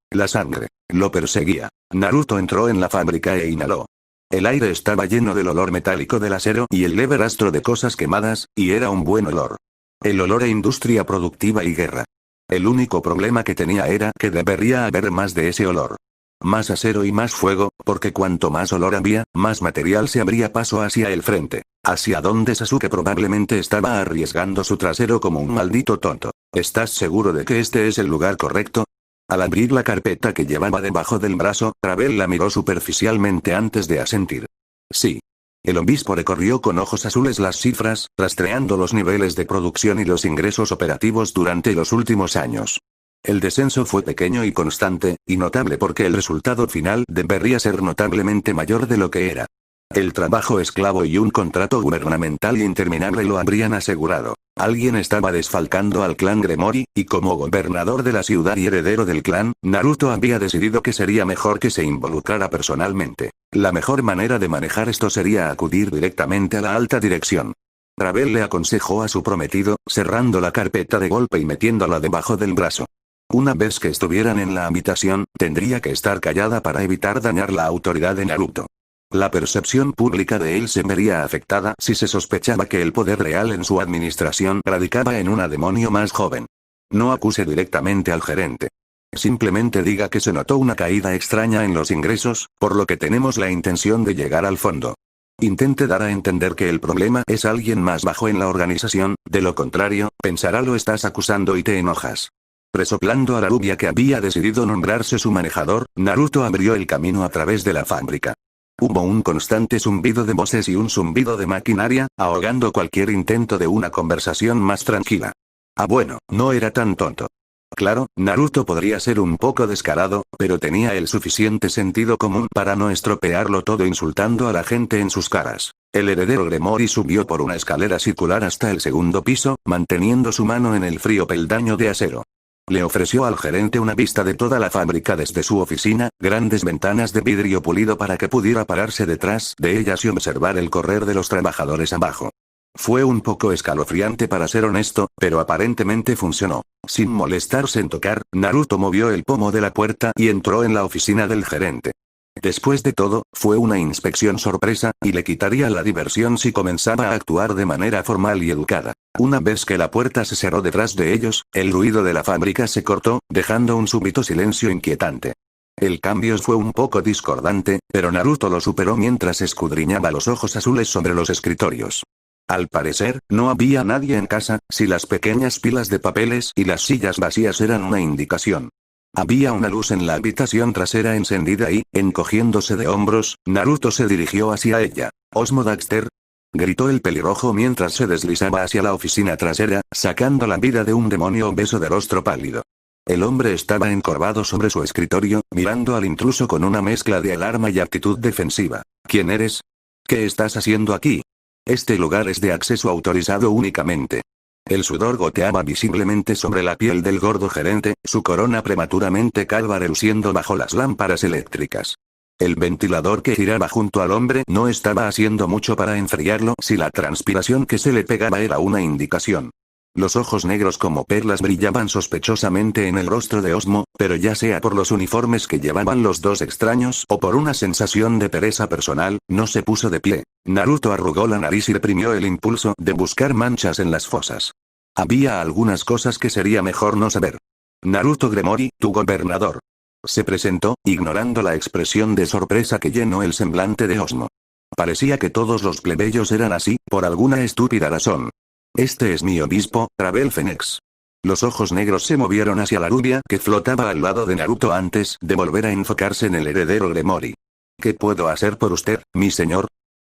Lo perseguía. Naruto entró en la fábrica e inhaló. El aire estaba lleno del olor metálico del acero y el leve rastro de cosas quemadas, y era un buen olor. El olor a industria productiva y guerra. El único problema que tenía era que debería haber más de ese olor. Más acero y más fuego, porque cuanto más olor había, más material se abría paso hacia el frente. Hacia donde Sasuke probablemente estaba arriesgando su trasero como un maldito tonto. ¿Estás seguro de que este es el lugar correcto? Al abrir la carpeta que llevaba debajo del brazo, Ravel la miró superficialmente antes de asentir. Sí. El obispo recorrió con ojos azules las cifras, rastreando los niveles de producción y los ingresos operativos durante los últimos años. El descenso fue pequeño y constante, y notable porque el resultado final debería ser notablemente mayor de lo que era. El trabajo esclavo y un contrato gubernamental interminable lo habrían asegurado. Alguien estaba desfalcando al clan Gremory, y como gobernador de la ciudad y heredero del clan, Naruto había decidido que sería mejor que se involucrara personalmente. La mejor manera de manejar esto sería acudir directamente a la alta dirección. Ravel le aconsejó a su prometido, cerrando la carpeta de golpe y metiéndola debajo del brazo. Una vez que estuvieran en la habitación, tendría que estar callada para evitar dañar la autoridad de Naruto. La percepción pública de él se vería afectada si se sospechaba que el poder real en su administración radicaba en una demonio más joven. No acuse directamente al gerente. Simplemente diga que se notó una caída extraña en los ingresos, por lo que tenemos la intención de llegar al fondo. Intente dar a entender que el problema es alguien más bajo en la organización, de lo contrario, pensará lo estás acusando y te enojas. Resoplando a la rubia que había decidido nombrarse su manejador, Naruto abrió el camino a través de la fábrica. Hubo un constante zumbido de voces y un zumbido de maquinaria, ahogando cualquier intento de una conversación más tranquila. Ah, bueno, no era tan tonto. Claro, Naruto podría ser un poco descarado, pero tenía el suficiente sentido común para no estropearlo todo insultando a la gente en sus caras. El heredero Gremory subió por una escalera circular hasta el segundo piso, manteniendo su mano en el frío peldaño de acero. Le ofreció al gerente una vista de toda la fábrica desde su oficina, grandes ventanas de vidrio pulido para que pudiera pararse detrás de ellas y observar el correr de los trabajadores abajo. Fue un poco escalofriante para ser honesto, pero aparentemente funcionó. Sin molestarse en tocar, Naruto movió el pomo de la puerta y entró en la oficina del gerente. Después de todo, fue una inspección sorpresa, y le quitaría la diversión si comenzaba a actuar de manera formal y educada. Una vez que la puerta se cerró detrás de ellos, el ruido de la fábrica se cortó, dejando un súbito silencio inquietante. El cambio fue un poco discordante, pero Naruto lo superó mientras escudriñaba los ojos azules sobre los escritorios. Al parecer, no había nadie en casa, si las pequeñas pilas de papeles y las sillas vacías eran una indicación. Había una luz en la habitación trasera encendida y, encogiéndose de hombros, Naruto se dirigió hacia ella. «¿Osmo Daxter?», gritó el pelirrojo mientras se deslizaba hacia la oficina trasera, sacando la vida de un demonio obeso de rostro pálido. El hombre estaba encorvado sobre su escritorio, mirando al intruso con una mezcla de alarma y actitud defensiva. «¿Quién eres? ¿Qué estás haciendo aquí? Este lugar es de acceso autorizado únicamente». El sudor goteaba visiblemente sobre la piel del gordo gerente, su corona prematuramente calva reluciendo bajo las lámparas eléctricas. El ventilador que giraba junto al hombre no estaba haciendo mucho para enfriarlo si la transpiración que se le pegaba era una indicación. Los ojos negros como perlas brillaban sospechosamente en el rostro de Osmo, pero ya sea por los uniformes que llevaban los dos extraños o por una sensación de pereza personal, no se puso de pie. Naruto arrugó la nariz y reprimió el impulso de buscar manchas en las fosas. Había algunas cosas que sería mejor no saber. «Naruto Gremori, tu gobernador». Se presentó, ignorando la expresión de sorpresa que llenó el semblante de Osmo. Parecía que todos los plebeyos eran así, por alguna estúpida razón. «Este es mi obispo, Ravel Phoenix». Los ojos negros se movieron hacia la rubia que flotaba al lado de Naruto antes de volver a enfocarse en el heredero Gremori. «¿Qué puedo hacer por usted, mi señor?»,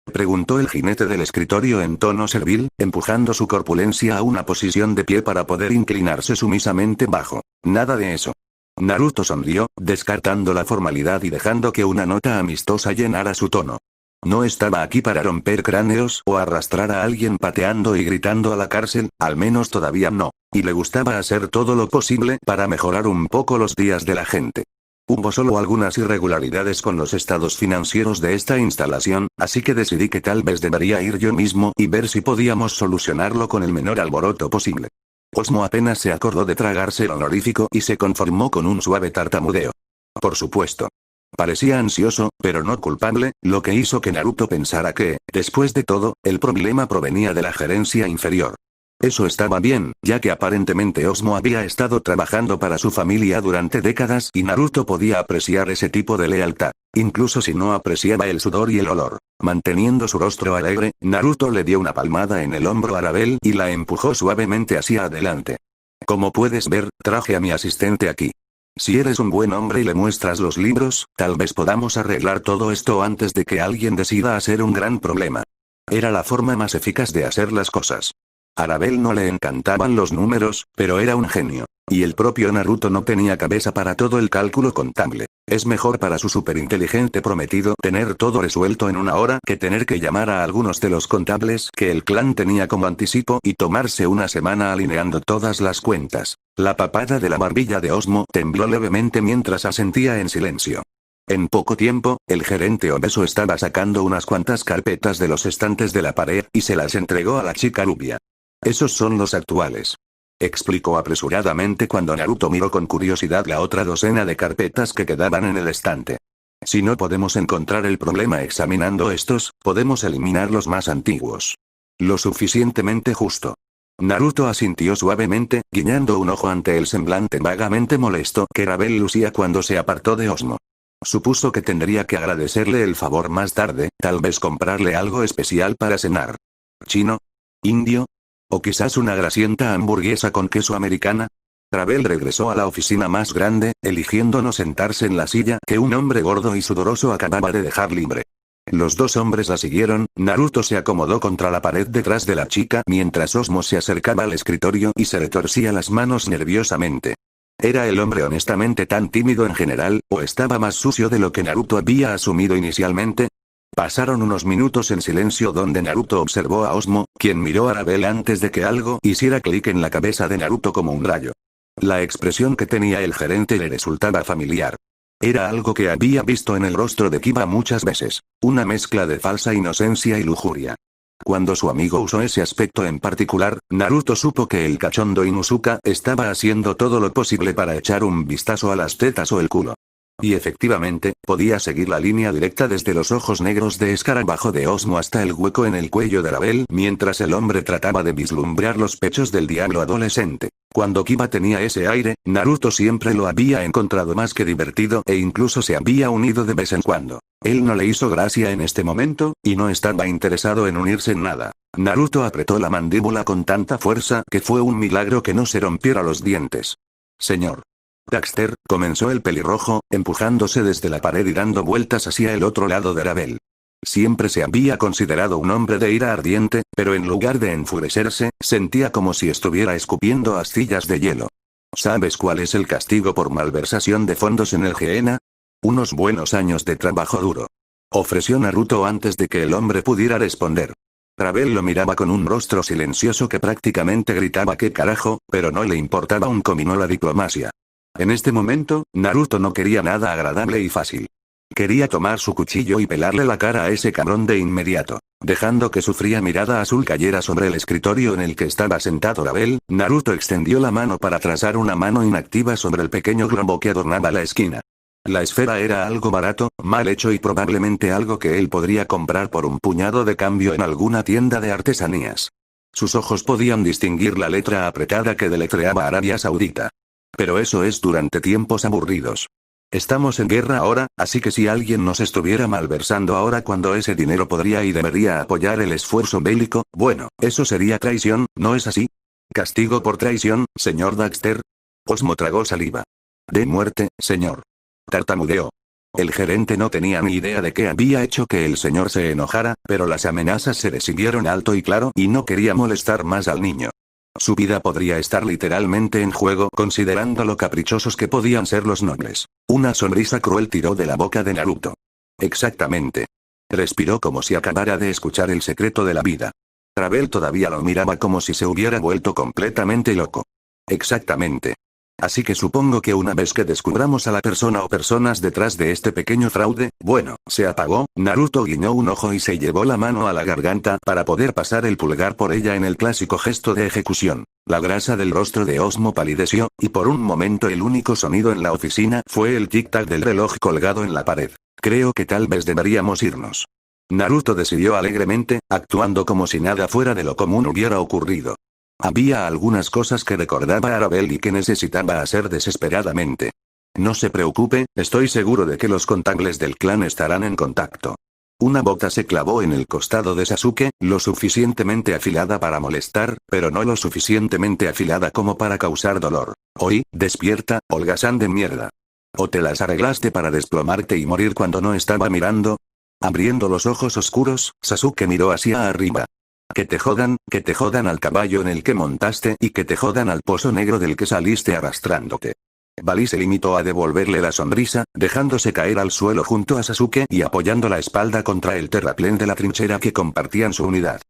preguntó el jinete del escritorio en tono servil, empujando su corpulencia a una posición de pie para poder inclinarse sumisamente bajo. «Nada de eso». Naruto sonrió, descartando la formalidad y dejando que una nota amistosa llenara su tono. No estaba aquí para romper cráneos o arrastrar a alguien pateando y gritando a la cárcel, al menos todavía no. Y le gustaba hacer todo lo posible para mejorar un poco los días de la gente. Hubo solo algunas irregularidades con los estados financieros de esta instalación, así que decidí que tal vez debería ir yo mismo y ver si podíamos solucionarlo con el menor alboroto posible. Osmo apenas se acordó de tragarse el honorífico y se conformó con un suave tartamudeo. Por supuesto. Parecía ansioso, pero no culpable, lo que hizo que Naruto pensara que, después de todo, el problema provenía de la gerencia inferior. Eso estaba bien, ya que aparentemente Osmo había estado trabajando para su familia durante décadas y Naruto podía apreciar ese tipo de lealtad, incluso si no apreciaba el sudor y el olor. Manteniendo su rostro alegre, Naruto le dio una palmada en el hombro a Arabel y la empujó suavemente hacia adelante. «Como puedes ver, traje a mi asistente aquí. Si eres un buen hombre y le muestras los libros, tal vez podamos arreglar todo esto antes de que alguien decida hacer un gran problema». Era la forma más eficaz de hacer las cosas. Arabel no le encantaban los números, pero era un genio. Y el propio Naruto no tenía cabeza para todo el cálculo contable. Es mejor para su superinteligente prometido tener todo resuelto en una hora que tener que llamar a algunos de los contables que el clan tenía como anticipo y tomarse una semana alineando todas las cuentas. La papada de la barbilla de Osmo tembló levemente mientras asentía en silencio. En poco tiempo, el gerente obeso estaba sacando unas cuantas carpetas de los estantes de la pared y se las entregó a la chica rubia. «Esos son los actuales», explicó apresuradamente cuando Naruto miró con curiosidad la otra docena de carpetas que quedaban en el estante. «Si no podemos encontrar el problema examinando estos, podemos eliminar los más antiguos». «Lo suficientemente justo». Naruto asintió suavemente, guiñando un ojo ante el semblante vagamente molesto que Rabel lucía cuando se apartó de Osmo. Supuso que tendría que agradecerle el favor más tarde, tal vez comprarle algo especial para cenar. ¿Chino? ¿Indio? ¿O quizás una grasienta hamburguesa con queso americana? Rabel regresó a la oficina más grande, eligiendo no sentarse en la silla que un hombre gordo y sudoroso acababa de dejar libre. Los dos hombres la siguieron. Naruto se acomodó contra la pared detrás de la chica mientras Osmo se acercaba al escritorio y se retorcía las manos nerviosamente. ¿Era el hombre honestamente tan tímido en general, o estaba más sucio de lo que Naruto había asumido inicialmente? Pasaron unos minutos en silencio donde Naruto observó a Osmo, quien miró a Arabel antes de que algo hiciera clic en la cabeza de Naruto como un rayo. La expresión que tenía el gerente le resultaba familiar. Era algo que había visto en el rostro de Kiba muchas veces, una mezcla de falsa inocencia y lujuria. Cuando su amigo usó ese aspecto en particular, Naruto supo que el cachondo Inuzuka estaba haciendo todo lo posible para echar un vistazo a las tetas o el culo. Y efectivamente, podía seguir la línea directa desde los ojos negros de escarabajo de Osmo hasta el hueco en el cuello de Arabel, mientras el hombre trataba de vislumbrar los pechos del diablo adolescente. Cuando Kiba tenía ese aire, Naruto siempre lo había encontrado más que divertido e incluso se había unido de vez en cuando. Él no le hizo gracia en este momento, y no estaba interesado en unirse en nada. Naruto apretó la mandíbula con tanta fuerza que fue un milagro que no se rompiera los dientes. Señor Daxter, comenzó el pelirrojo, empujándose desde la pared y dando vueltas hacia el otro lado de Arabel. Siempre se había considerado un hombre de ira ardiente, pero en lugar de enfurecerse, sentía como si estuviera escupiendo astillas de hielo. ¿Sabes cuál es el castigo por malversación de fondos en el Gehenna? Unos buenos años de trabajo duro. Ofreció Naruto antes de que el hombre pudiera responder. Arabel lo miraba con un rostro silencioso que prácticamente gritaba «¿Qué carajo?», pero no le importaba un comino la diplomacia. En este momento, Naruto no quería nada agradable y fácil. Quería tomar su cuchillo y pelarle la cara a ese cabrón de inmediato. Dejando que su fría mirada azul cayera sobre el escritorio en el que estaba sentado Arabel, Naruto extendió la mano para trazar una mano inactiva sobre el pequeño globo que adornaba la esquina. La esfera era algo barato, mal hecho y probablemente algo que él podría comprar por un puñado de cambio en alguna tienda de artesanías. Sus ojos podían distinguir la letra apretada que deletreaba Arabia Saudita. Pero eso es durante tiempos aburridos. Estamos en guerra ahora, así que si alguien nos estuviera malversando ahora cuando ese dinero podría y debería apoyar el esfuerzo bélico, bueno, eso sería traición, ¿no es así? ¿Castigo por traición, señor Daxter? Osmo tragó saliva. De muerte, señor. Tartamudeó. El gerente no tenía ni idea de qué había hecho que el señor se enojara, pero las amenazas se recibieron alto y claro y no quería molestar más al niño. Su vida podría estar literalmente en juego considerando lo caprichosos que podían ser los nobles. Una sonrisa cruel tiró de la boca de Naruto. Exactamente. Respiró como si acabara de escuchar el secreto de la vida. Arabel todavía lo miraba como si se hubiera vuelto completamente loco. Exactamente. Así que supongo que una vez que descubramos a la persona o personas detrás de este pequeño fraude, bueno, se apagó. Naruto guiñó un ojo y se llevó la mano a la garganta para poder pasar el pulgar por ella en el clásico gesto de ejecución. La grasa del rostro de Osmo palideció, y por un momento el único sonido en la oficina fue el tic-tac del reloj colgado en la pared. Creo que tal vez deberíamos irnos. Naruto decidió alegremente, actuando como si nada fuera de lo común hubiera ocurrido. Había algunas cosas que recordaba Arabel y que necesitaba hacer desesperadamente. No se preocupe, estoy seguro de que los contables del clan estarán en contacto. Una bota se clavó en el costado de Sasuke, lo suficientemente afilada para molestar, pero no lo suficientemente afilada como para causar dolor. Hoy, despierta, holgazán de mierda. ¿O te las arreglaste para desplomarte y morir cuando no estaba mirando? Abriendo los ojos oscuros, Sasuke miró hacia arriba. Que te jodan al caballo en el que montaste y que te jodan al pozo negro del que saliste arrastrándote. Bali se limitó a devolverle la sonrisa, dejándose caer al suelo junto a Sasuke y apoyando la espalda contra el terraplén de la trinchera que compartían su unidad.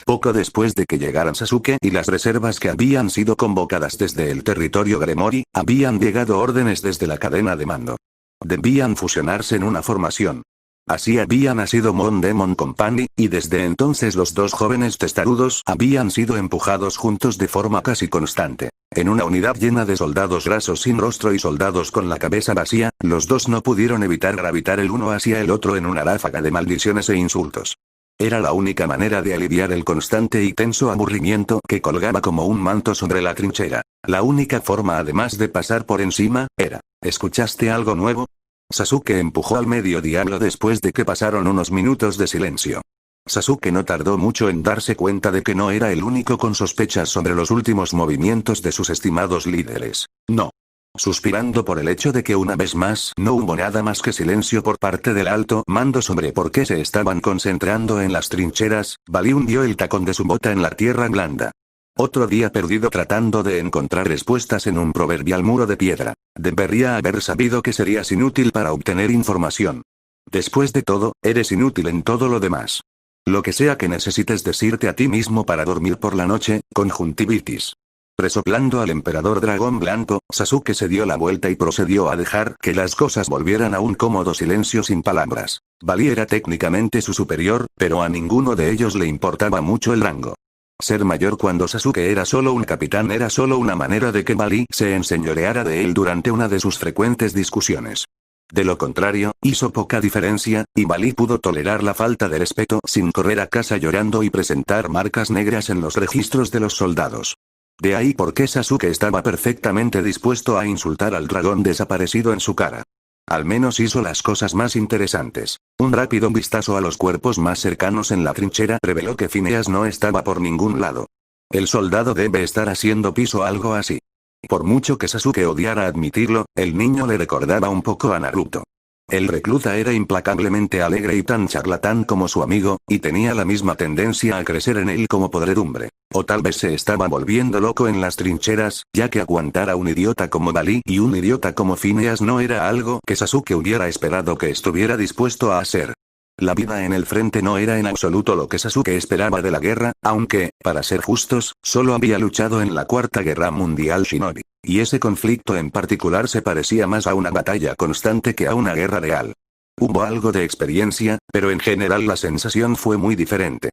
Poco después de que llegaran Sasuke y las reservas que habían sido convocadas desde el territorio Gremory, habían llegado órdenes desde la cadena de mando. Debían fusionarse en una formación. Así había nacido Mon Demon Company, y desde entonces los dos jóvenes testarudos habían sido empujados juntos de forma casi constante. En una unidad llena de soldados grasos sin rostro y soldados con la cabeza vacía, los dos no pudieron evitar gravitar el uno hacia el otro en una ráfaga de maldiciones e insultos. Era la única manera de aliviar el constante y tenso aburrimiento que colgaba como un manto sobre la trinchera. La única forma además de pasar por encima, era: ¿escuchaste algo nuevo? Sasuke empujó al medio diablo después de que pasaron unos minutos de silencio. Sasuke no tardó mucho en darse cuenta de que no era el único con sospechas sobre los últimos movimientos de sus estimados líderes. No. Suspirando por el hecho de que una vez más no hubo nada más que silencio por parte del alto mando sobre por qué se estaban concentrando en las trincheras, Bali hundió el tacón de su bota en la tierra blanda. Otro día perdido tratando de encontrar respuestas en un proverbial muro de piedra. Debería haber sabido que serías inútil para obtener información. Después de todo, eres inútil en todo lo demás. Lo que sea que necesites decirte a ti mismo para dormir por la noche, conjuntivitis. Resoplando al emperador dragón blanco, Sasuke se dio la vuelta y procedió a dejar que las cosas volvieran a un cómodo silencio sin palabras. Bali era técnicamente su superior, pero a ninguno de ellos le importaba mucho el rango. Ser mayor cuando Sasuke era solo un capitán era solo una manera de que Bali se enseñoreara de él durante una de sus frecuentes discusiones. De lo contrario, hizo poca diferencia, y Bali pudo tolerar la falta de respeto sin correr a casa llorando y presentar marcas negras en los registros de los soldados. De ahí por qué Sasuke estaba perfectamente dispuesto a insultar al dragón desaparecido en su cara. Al menos hizo las cosas más interesantes. Un rápido vistazo a los cuerpos más cercanos en la trinchera reveló que Phineas no estaba por ningún lado. El soldado debe estar haciendo piso o algo así. Por mucho que Sasuke odiara admitirlo, el niño le recordaba un poco a Naruto. El recluta era implacablemente alegre y tan charlatán como su amigo, y tenía la misma tendencia a crecer en él como podredumbre. O tal vez se estaba volviendo loco en las trincheras, ya que aguantar a un idiota como Bali y un idiota como Phineas no era algo que Sasuke hubiera esperado que estuviera dispuesto a hacer. La vida en el frente no era en absoluto lo que Sasuke esperaba de la guerra, aunque, para ser justos, solo había luchado en la Cuarta Guerra Mundial Shinobi. Y ese conflicto en particular se parecía más a una batalla constante que a una guerra real. Hubo algo de experiencia, pero en general la sensación fue muy diferente.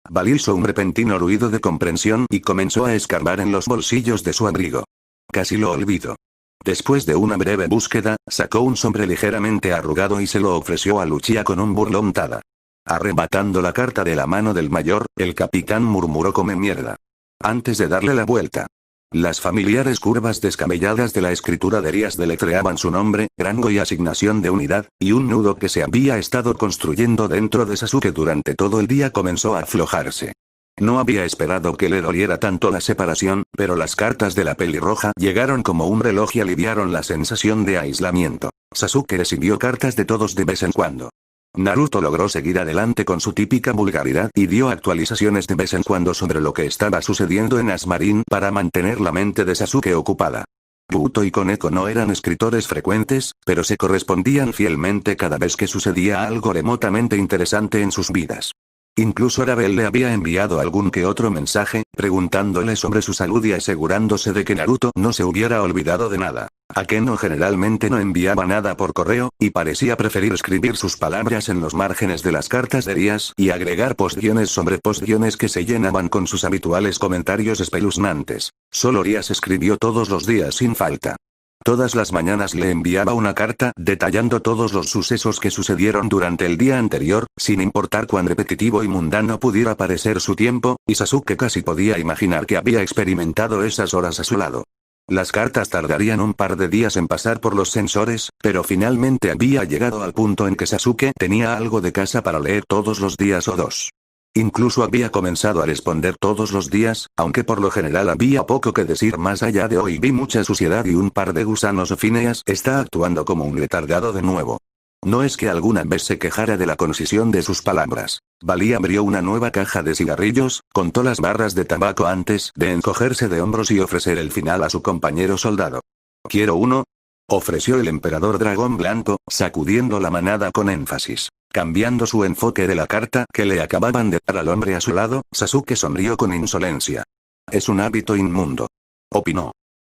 Bali hizo un repentino ruido de comprensión y comenzó a escarbar en los bolsillos de su abrigo. Casi lo olvidó. Después de una breve búsqueda, sacó un sobre ligeramente arrugado y se lo ofreció a Lucia con un burlón tada. Arrebatando la carta de la mano del mayor, el capitán murmuró come mierda. Antes de darle la vuelta. Las familiares curvas descabelladas de la escritura de Rías deletreaban su nombre, rango y asignación de unidad, y un nudo que se había estado construyendo dentro de Sasuke durante todo el día comenzó a aflojarse. No había esperado que le doliera tanto la separación, pero las cartas de la pelirroja llegaron como un reloj y aliviaron la sensación de aislamiento. Sasuke recibió cartas de todos de vez en cuando. Naruto logró seguir adelante con su típica vulgaridad y dio actualizaciones de vez en cuando sobre lo que estaba sucediendo en Asmarin para mantener la mente de Sasuke ocupada. Boruto y Koneko no eran escritores frecuentes, pero se correspondían fielmente cada vez que sucedía algo remotamente interesante en sus vidas. Incluso Arabelle le había enviado algún que otro mensaje, preguntándole sobre su salud y asegurándose de que Naruto no se hubiera olvidado de nada. Akeno generalmente no enviaba nada por correo, y parecía preferir escribir sus palabras en los márgenes de las cartas de Rías y agregar postguiones sobre postguiones que se llenaban con sus habituales comentarios espeluznantes. Solo Rías escribió todos los días sin falta. Todas las mañanas le enviaba una carta detallando todos los sucesos que sucedieron durante el día anterior, sin importar cuán repetitivo y mundano pudiera parecer su tiempo, y Sasuke casi podía imaginar que había experimentado esas horas a su lado. Las cartas tardarían un par de días en pasar por los sensores, pero finalmente había llegado al punto en que Sasuke tenía algo de casa para leer todos los días o dos. Incluso había comenzado a responder todos los días, aunque por lo general había poco que decir más allá de hoy vi mucha suciedad y un par de gusanos. Phineas está actuando como un retardado de nuevo. No es que alguna vez se quejara de la concisión de sus palabras. Bali abrió una nueva caja de cigarrillos, contó las barras de tabaco antes de encogerse de hombros y ofrecer el final a su compañero soldado. ¿Quiero uno?, ofreció el emperador dragón blanco, sacudiendo la manada con énfasis. Cambiando su enfoque de la carta que le acababan de dar al hombre a su lado, Sasuke sonrió con insolencia. Es un hábito inmundo, opinó.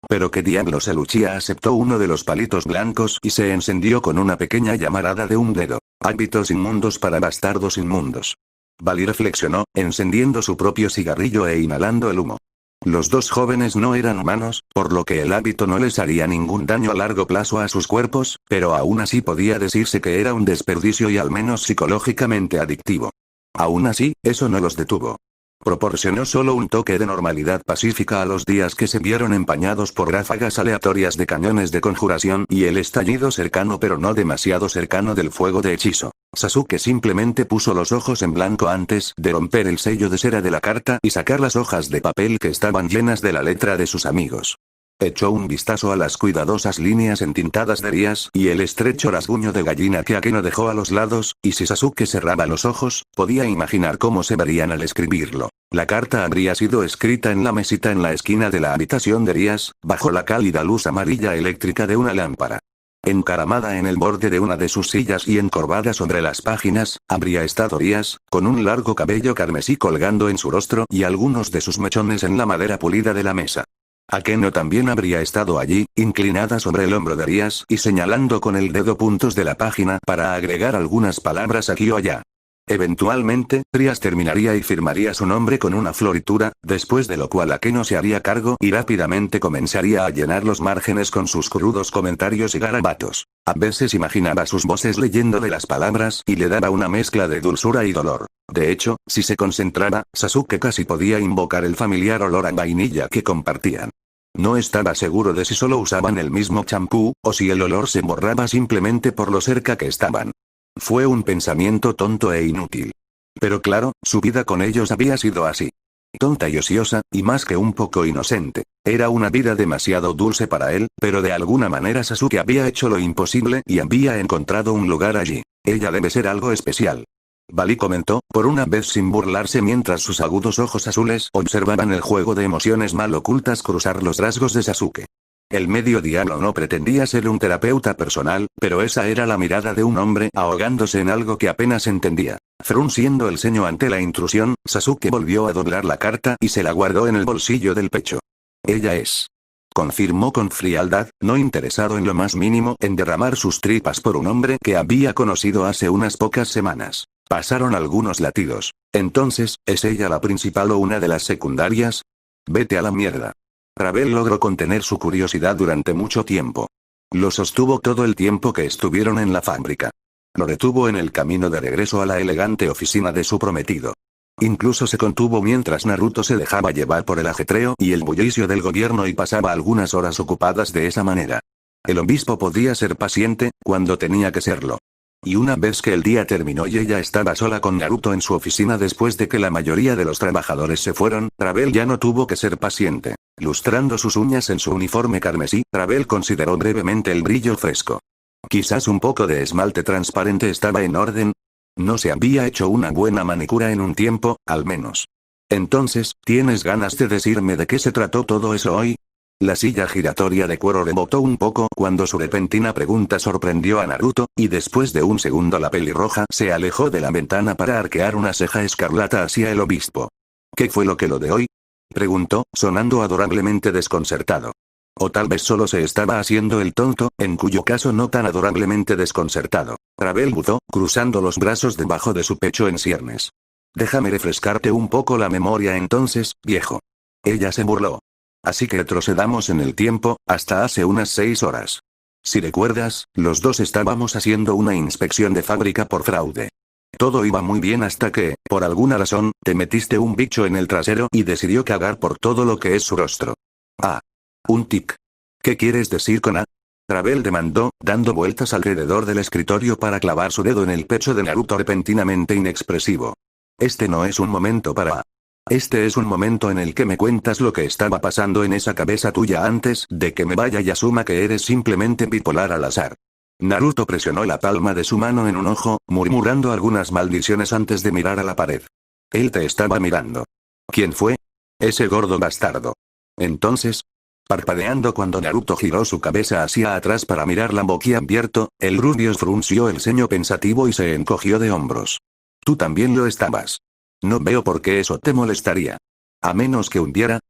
Pero qué diablos. Lucia aceptó uno de los palitos blancos y se encendió con una pequeña llamarada de un dedo. Hábitos inmundos para bastardos inmundos. Bali reflexionó, encendiendo su propio cigarrillo e inhalando el humo. Los dos jóvenes no eran humanos, por lo que el hábito no les haría ningún daño a largo plazo a sus cuerpos, pero aún así podía decirse que era un desperdicio y al menos psicológicamente adictivo. Aún así, eso no los detuvo. Proporcionó solo un toque de normalidad pacífica a los días que se vieron empañados por ráfagas aleatorias de cañones de conjuración y el estallido cercano pero no demasiado cercano del fuego de hechizo. Sasuke simplemente puso los ojos en blanco antes de romper el sello de cera de la carta y sacar las hojas de papel que estaban llenas de la letra de sus amigos. Echó un vistazo a las cuidadosas líneas entintadas de Rías y el estrecho rasguño de gallina que Akeno dejó a los lados, y si Sasuke cerraba los ojos, podía imaginar cómo se verían al escribirlo. La carta habría sido escrita en la mesita en la esquina de la habitación de Rías, bajo la cálida luz amarilla eléctrica de una lámpara. Encaramada en el borde de una de sus sillas y encorvada sobre las páginas, habría estado días, con un largo cabello carmesí colgando en su rostro y algunos de sus mechones en la madera pulida de la mesa. Akeno también habría estado allí, inclinada sobre el hombro de Rías y señalando con el dedo puntos de la página para agregar algunas palabras aquí o allá. Eventualmente, Rías terminaría y firmaría su nombre con una floritura, después de lo cual Akeno se haría cargo y rápidamente comenzaría a llenar los márgenes con sus crudos comentarios y garabatos. A veces imaginaba sus voces leyéndole las palabras y le daba una mezcla de dulzura y dolor. De hecho, si se concentraba, Sasuke casi podía invocar el familiar olor a vainilla que compartían. No estaba seguro de si solo usaban el mismo champú, o si el olor se borraba simplemente por lo cerca que estaban. Fue un pensamiento tonto e inútil. Pero claro, su vida con ellos había sido así. Tonta y ociosa, y más que un poco inocente. Era una vida demasiado dulce para él, pero de alguna manera Sasuke había hecho lo imposible y había encontrado un lugar allí. Ella debe ser algo especial. Bali comentó, por una vez sin burlarse mientras sus agudos ojos azules observaban el juego de emociones mal ocultas cruzar los rasgos de Sasuke. El medio diablo no pretendía ser un terapeuta personal, pero esa era la mirada de un hombre ahogándose en algo que apenas entendía. Frunciendo el ceño ante la intrusión, Sasuke volvió a doblar la carta y se la guardó en el bolsillo del pecho. Ella es. Confirmó con frialdad, no interesado en lo más mínimo en derramar sus tripas por un hombre que había conocido hace unas pocas semanas. Pasaron algunos latidos. Entonces, ¿es ella la principal o una de las secundarias? Vete a la mierda. Ravel logró contener su curiosidad durante mucho tiempo. Lo sostuvo todo el tiempo que estuvieron en la fábrica. Lo retuvo en el camino de regreso a la elegante oficina de su prometido. Incluso se contuvo mientras Naruto se dejaba llevar por el ajetreo y el bullicio del gobierno y pasaba algunas horas ocupadas de esa manera. El obispo podía ser paciente, cuando tenía que serlo. Y una vez que el día terminó y ella estaba sola con Naruto en su oficina después de que la mayoría de los trabajadores se fueron, Ravel ya no tuvo que ser paciente. Lustrando sus uñas en su uniforme carmesí, Ravel consideró brevemente el brillo fresco. Quizás un poco de esmalte transparente estaba en orden. No se había hecho una buena manicura en un tiempo, al menos. Entonces, ¿tienes ganas de decirme de qué se trató todo eso hoy? La silla giratoria de cuero rebotó un poco cuando su repentina pregunta sorprendió a Naruto, y después de un segundo la pelirroja se alejó de la ventana para arquear una ceja escarlata hacia el obispo. ¿Qué fue lo que lo de hoy? Preguntó, sonando adorablemente desconcertado. O tal vez solo se estaba haciendo el tonto, en cuyo caso no tan adorablemente desconcertado. Ravel buzó, cruzando los brazos debajo de su pecho en ciernes. Déjame refrescarte un poco la memoria entonces, viejo. Ella se burló. Así que retrocedamos en el tiempo, hasta hace unas 6 horas. Si recuerdas, los dos estábamos haciendo una inspección de fábrica por fraude. Todo iba muy bien hasta que, por alguna razón, te metiste un bicho en el trasero y decidió cagar por todo lo que es su rostro. Ah. Un tic. ¿Qué quieres decir con A? Ravel demandó, dando vueltas alrededor del escritorio para clavar su dedo en el pecho de Naruto repentinamente inexpresivo. Este no es un momento para A. Este es un momento en el que me cuentas lo que estaba pasando en esa cabeza tuya antes de que me vaya y asuma que eres simplemente bipolar al azar. Naruto presionó la palma de su mano en un ojo, murmurando algunas maldiciones antes de mirar a la pared. Él te estaba mirando. ¿Quién fue? Ese gordo bastardo. Entonces, parpadeando cuando Naruto giró su cabeza hacia atrás para mirarla boquiabierto, el rubio frunció el ceño pensativo y se encogió de hombros. Tú también lo estabas. No veo por qué eso te molestaría. A menos que hundiera,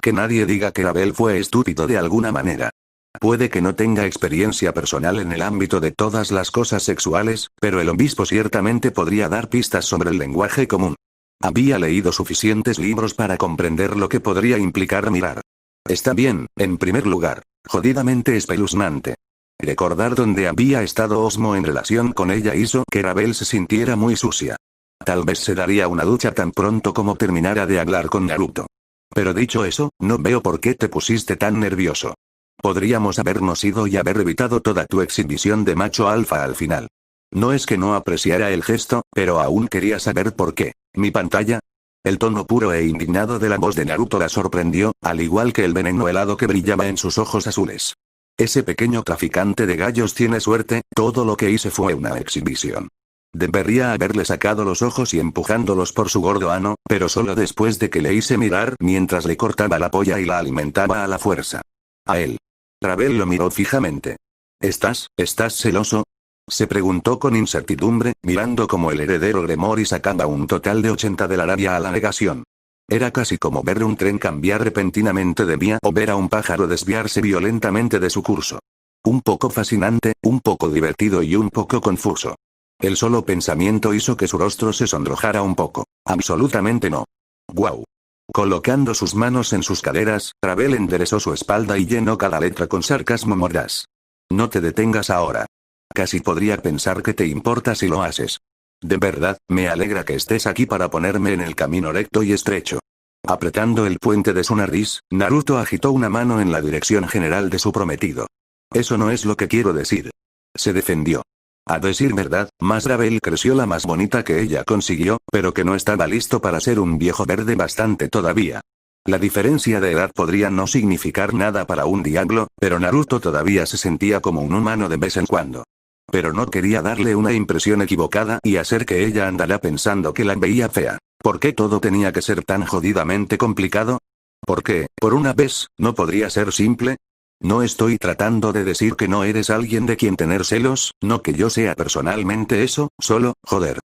que nadie diga que Abel fue estúpido de alguna manera. Puede que no tenga experiencia personal en el ámbito de todas las cosas sexuales, pero el obispo ciertamente podría dar pistas sobre el lenguaje común. Había leído suficientes libros para comprender lo que podría implicar mirar. Está bien, en primer lugar, jodidamente espeluznante. Recordar dónde había estado Osmo en relación con ella hizo que Abel se sintiera muy sucia. Tal vez se daría una ducha tan pronto como terminara de hablar con Naruto. Pero dicho eso, no veo por qué te pusiste tan nervioso. Podríamos habernos ido y haber evitado toda tu exhibición de macho alfa al final. No es que no apreciara el gesto, pero aún quería saber por qué. ¿Mi pantalla? El tono puro e indignado de la voz de Naruto la sorprendió, al igual que el veneno helado que brillaba en sus ojos azules. Ese pequeño traficante de gallos tiene suerte, todo lo que hice fue una exhibición. Debería haberle sacado los ojos y empujándolos por su gordo ano, pero solo después de que le hice mirar mientras le cortaba la polla y la alimentaba a la fuerza. A él. Ravel lo miró fijamente. ¿Estás celoso? Se preguntó con incertidumbre, mirando como el heredero Gremory sacaba un total de 80 de la rabia a la negación. Era casi como ver un tren cambiar repentinamente de vía o ver a un pájaro desviarse violentamente de su curso. Un poco fascinante, un poco divertido y un poco confuso. El solo pensamiento hizo que su rostro se sonrojara un poco. Absolutamente no. ¡Guau! Colocando sus manos en sus caderas, Ravel enderezó su espalda y llenó cada letra con sarcasmo mordaz. No te detengas ahora. Casi podría pensar que te importa si lo haces. De verdad, me alegra que estés aquí para ponerme en el camino recto y estrecho. Apretando el puente de su nariz, Naruto agitó una mano en la dirección general de su prometido. Eso no es lo que quiero decir. Se defendió. A decir verdad, más Ravel creció la más bonita que ella consiguió, pero que no estaba listo para ser un viejo verde bastante todavía. La diferencia de edad podría no significar nada para un diablo, pero Naruto todavía se sentía como un humano de vez en cuando. Pero no quería darle una impresión equivocada y hacer que ella andara pensando que la veía fea. ¿Por qué todo tenía que ser tan jodidamente complicado? ¿Por qué, por una vez, no podría ser simple? No estoy tratando de decir que no eres alguien de quien tener celos, no que yo sea personalmente eso, solo, joder.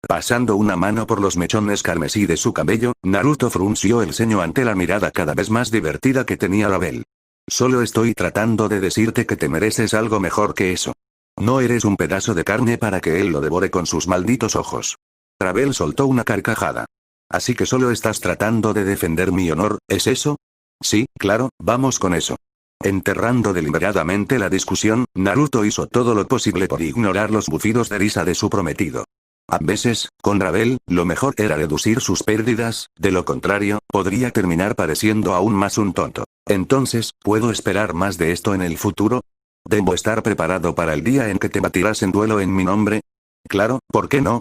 Pasando una mano por los mechones carmesí de su cabello, Naruto frunció el ceño ante la mirada cada vez más divertida que tenía Ravel. Solo estoy tratando de decirte que te mereces algo mejor que eso. No eres un pedazo de carne para que él lo devore con sus malditos ojos. Ravel soltó una carcajada. Así que solo estás tratando de defender mi honor, ¿es eso? Sí, claro, vamos con eso. Enterrando deliberadamente la discusión, Naruto hizo todo lo posible por ignorar los bufidos de risa de su prometido. A veces, con Ravel, lo mejor era reducir sus pérdidas, de lo contrario, podría terminar pareciendo aún más un tonto. Entonces, ¿puedo esperar más de esto en el futuro? ¿Debo estar preparado para el día en que te batirás en duelo en mi nombre? Claro, ¿por qué no?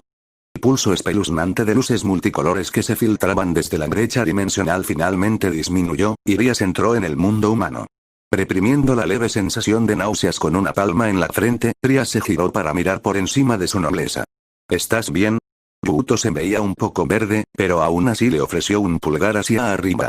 El pulso espeluznante de luces multicolores que se filtraban desde la brecha dimensional finalmente disminuyó, y Rias entró en el mundo humano. Reprimiendo la leve sensación de náuseas con una palma en la frente, Rias se giró para mirar por encima de su nobleza. ¿Estás bien? Yuto se veía un poco verde, pero aún así le ofreció un pulgar hacia arriba.